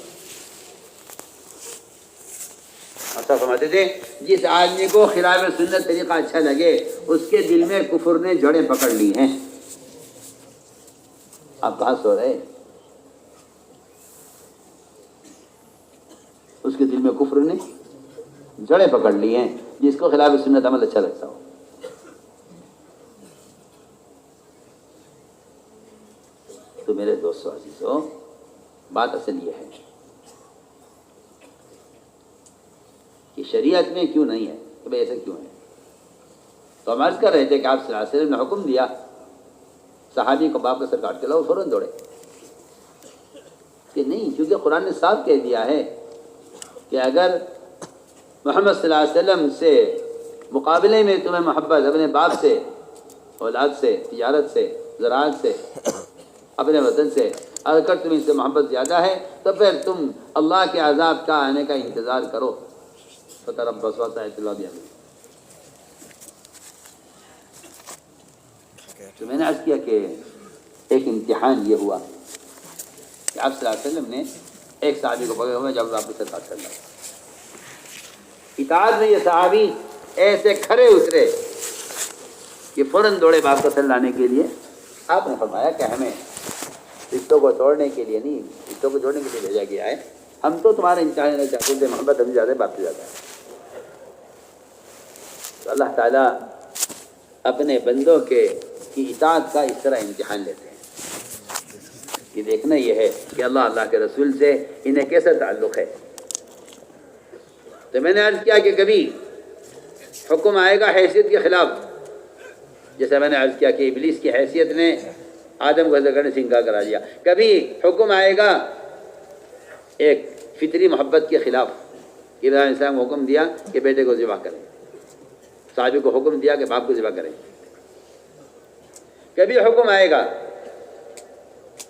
ایسا فرماتے تھے جس آدمی کو خلاف سنت طریقہ اچھا لگے اس کے دل میں کفر نے جڑیں پکڑ لی ہیں. آپ کہاں سو رہے؟ اس کے دل میں کفر نے جڑیں پکڑ لی ہیں جس کو خلاف سنت عمل اچھا لگتا ہو. تو میرے دوستو عزیزو، بات اصل یہ ہے کہ شریعت میں کیوں نہیں ہے کہ بھئی ایسا کیوں ہے. تو ہم عرض کر رہے تھے کہ آپ صلی اللہ علیہ وسلم نے حکم دیا صحابی کو باپ کا سر کاٹ کے لاؤ، فوراً دوڑے کہ نہیں، کیونکہ قرآن نے صاف کہہ دیا ہے کہ اگر محمد صلی اللہ علیہ وسلم سے مقابلے میں تمہیں محبت اپنے باپ سے، اولاد سے، تجارت سے، زراعت سے، اپنے وطن سے، اگر تمہیں اس سے محبت زیادہ ہے تو پھر تم اللہ کے عذاب کا آنے کا انتظار کرو. فتربصوا حتى يأتي الله بأمره. تو میں نے عرض کیا کہ ایک امتحان یہ ہوا کہ آپ صلی اللہ علیہ وسلم نے ایک صحابی کو پکڑا ہوا جب آپ کے ساتھ کرنا اطاعت میں، یہ صحابی ایسے کھڑے اترے کہ فوراً دوڑے باپ کا سر لانے کے لیے. آپ نے فرمایا کہ ہمیں رشتوں کو توڑنے کے لیے نہیں، رشتوں کو جوڑنے کے لیے بھیجا گیا ہے. ہم تو تمہارے امتحان لینا چاہتے تھے، محبت ہم زیادہ ہے، باپ سے زیادہ ہے. تو اللہ تعالیٰ اپنے بندوں کی اطاعت کا اس طرح امتحان لیتے ہیں کہ دیکھنا یہ ہے کہ اللہ کے رسول سے انہیں کیسا تعلق ہے. تو میں نے عرض کیا کہ کبھی حکم آئے گا حیثیت کے خلاف، جیسا میں نے عرض کیا کہ ابلیس کی حیثیت نے آدم کو حضرت کرنے سے انکار کرا دیا. کبھی حکم آئے گا ایک فطری محبت کے خلاف، ابراہیم علیہ السلام کو حکم دیا کہ بیٹے کو ذبح کریں، صحابی کو حکم دیا کہ باپ کو ذبح کریں. کبھی حکم آئے گا،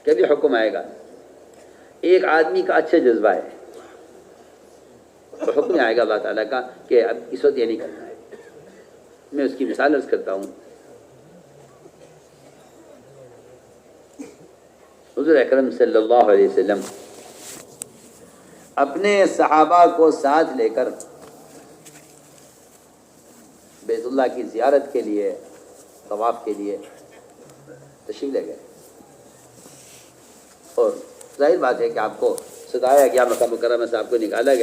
کبھی حکم آئے گا ایک آدمی کا اچھا جذبہ ہے، تو حکم آئے گا اللہ تعالیٰ کا کہ اب اس وقت یہ نہیں کرنا ہے. میں اس کی مثال عرض کرتا ہوں. حضور اکرم صلی اللہ علیہ وسلم اپنے صحابہ کو ساتھ لے کر بیت اللہ اللہ کی زیارت کے لیے، طواف کے لیے تشریف لے گئے، اور ظاہر بات ہے کہ آپ کو ستایا گیا، مکہ مکرمہ سے آپ کو نکالا گیا۔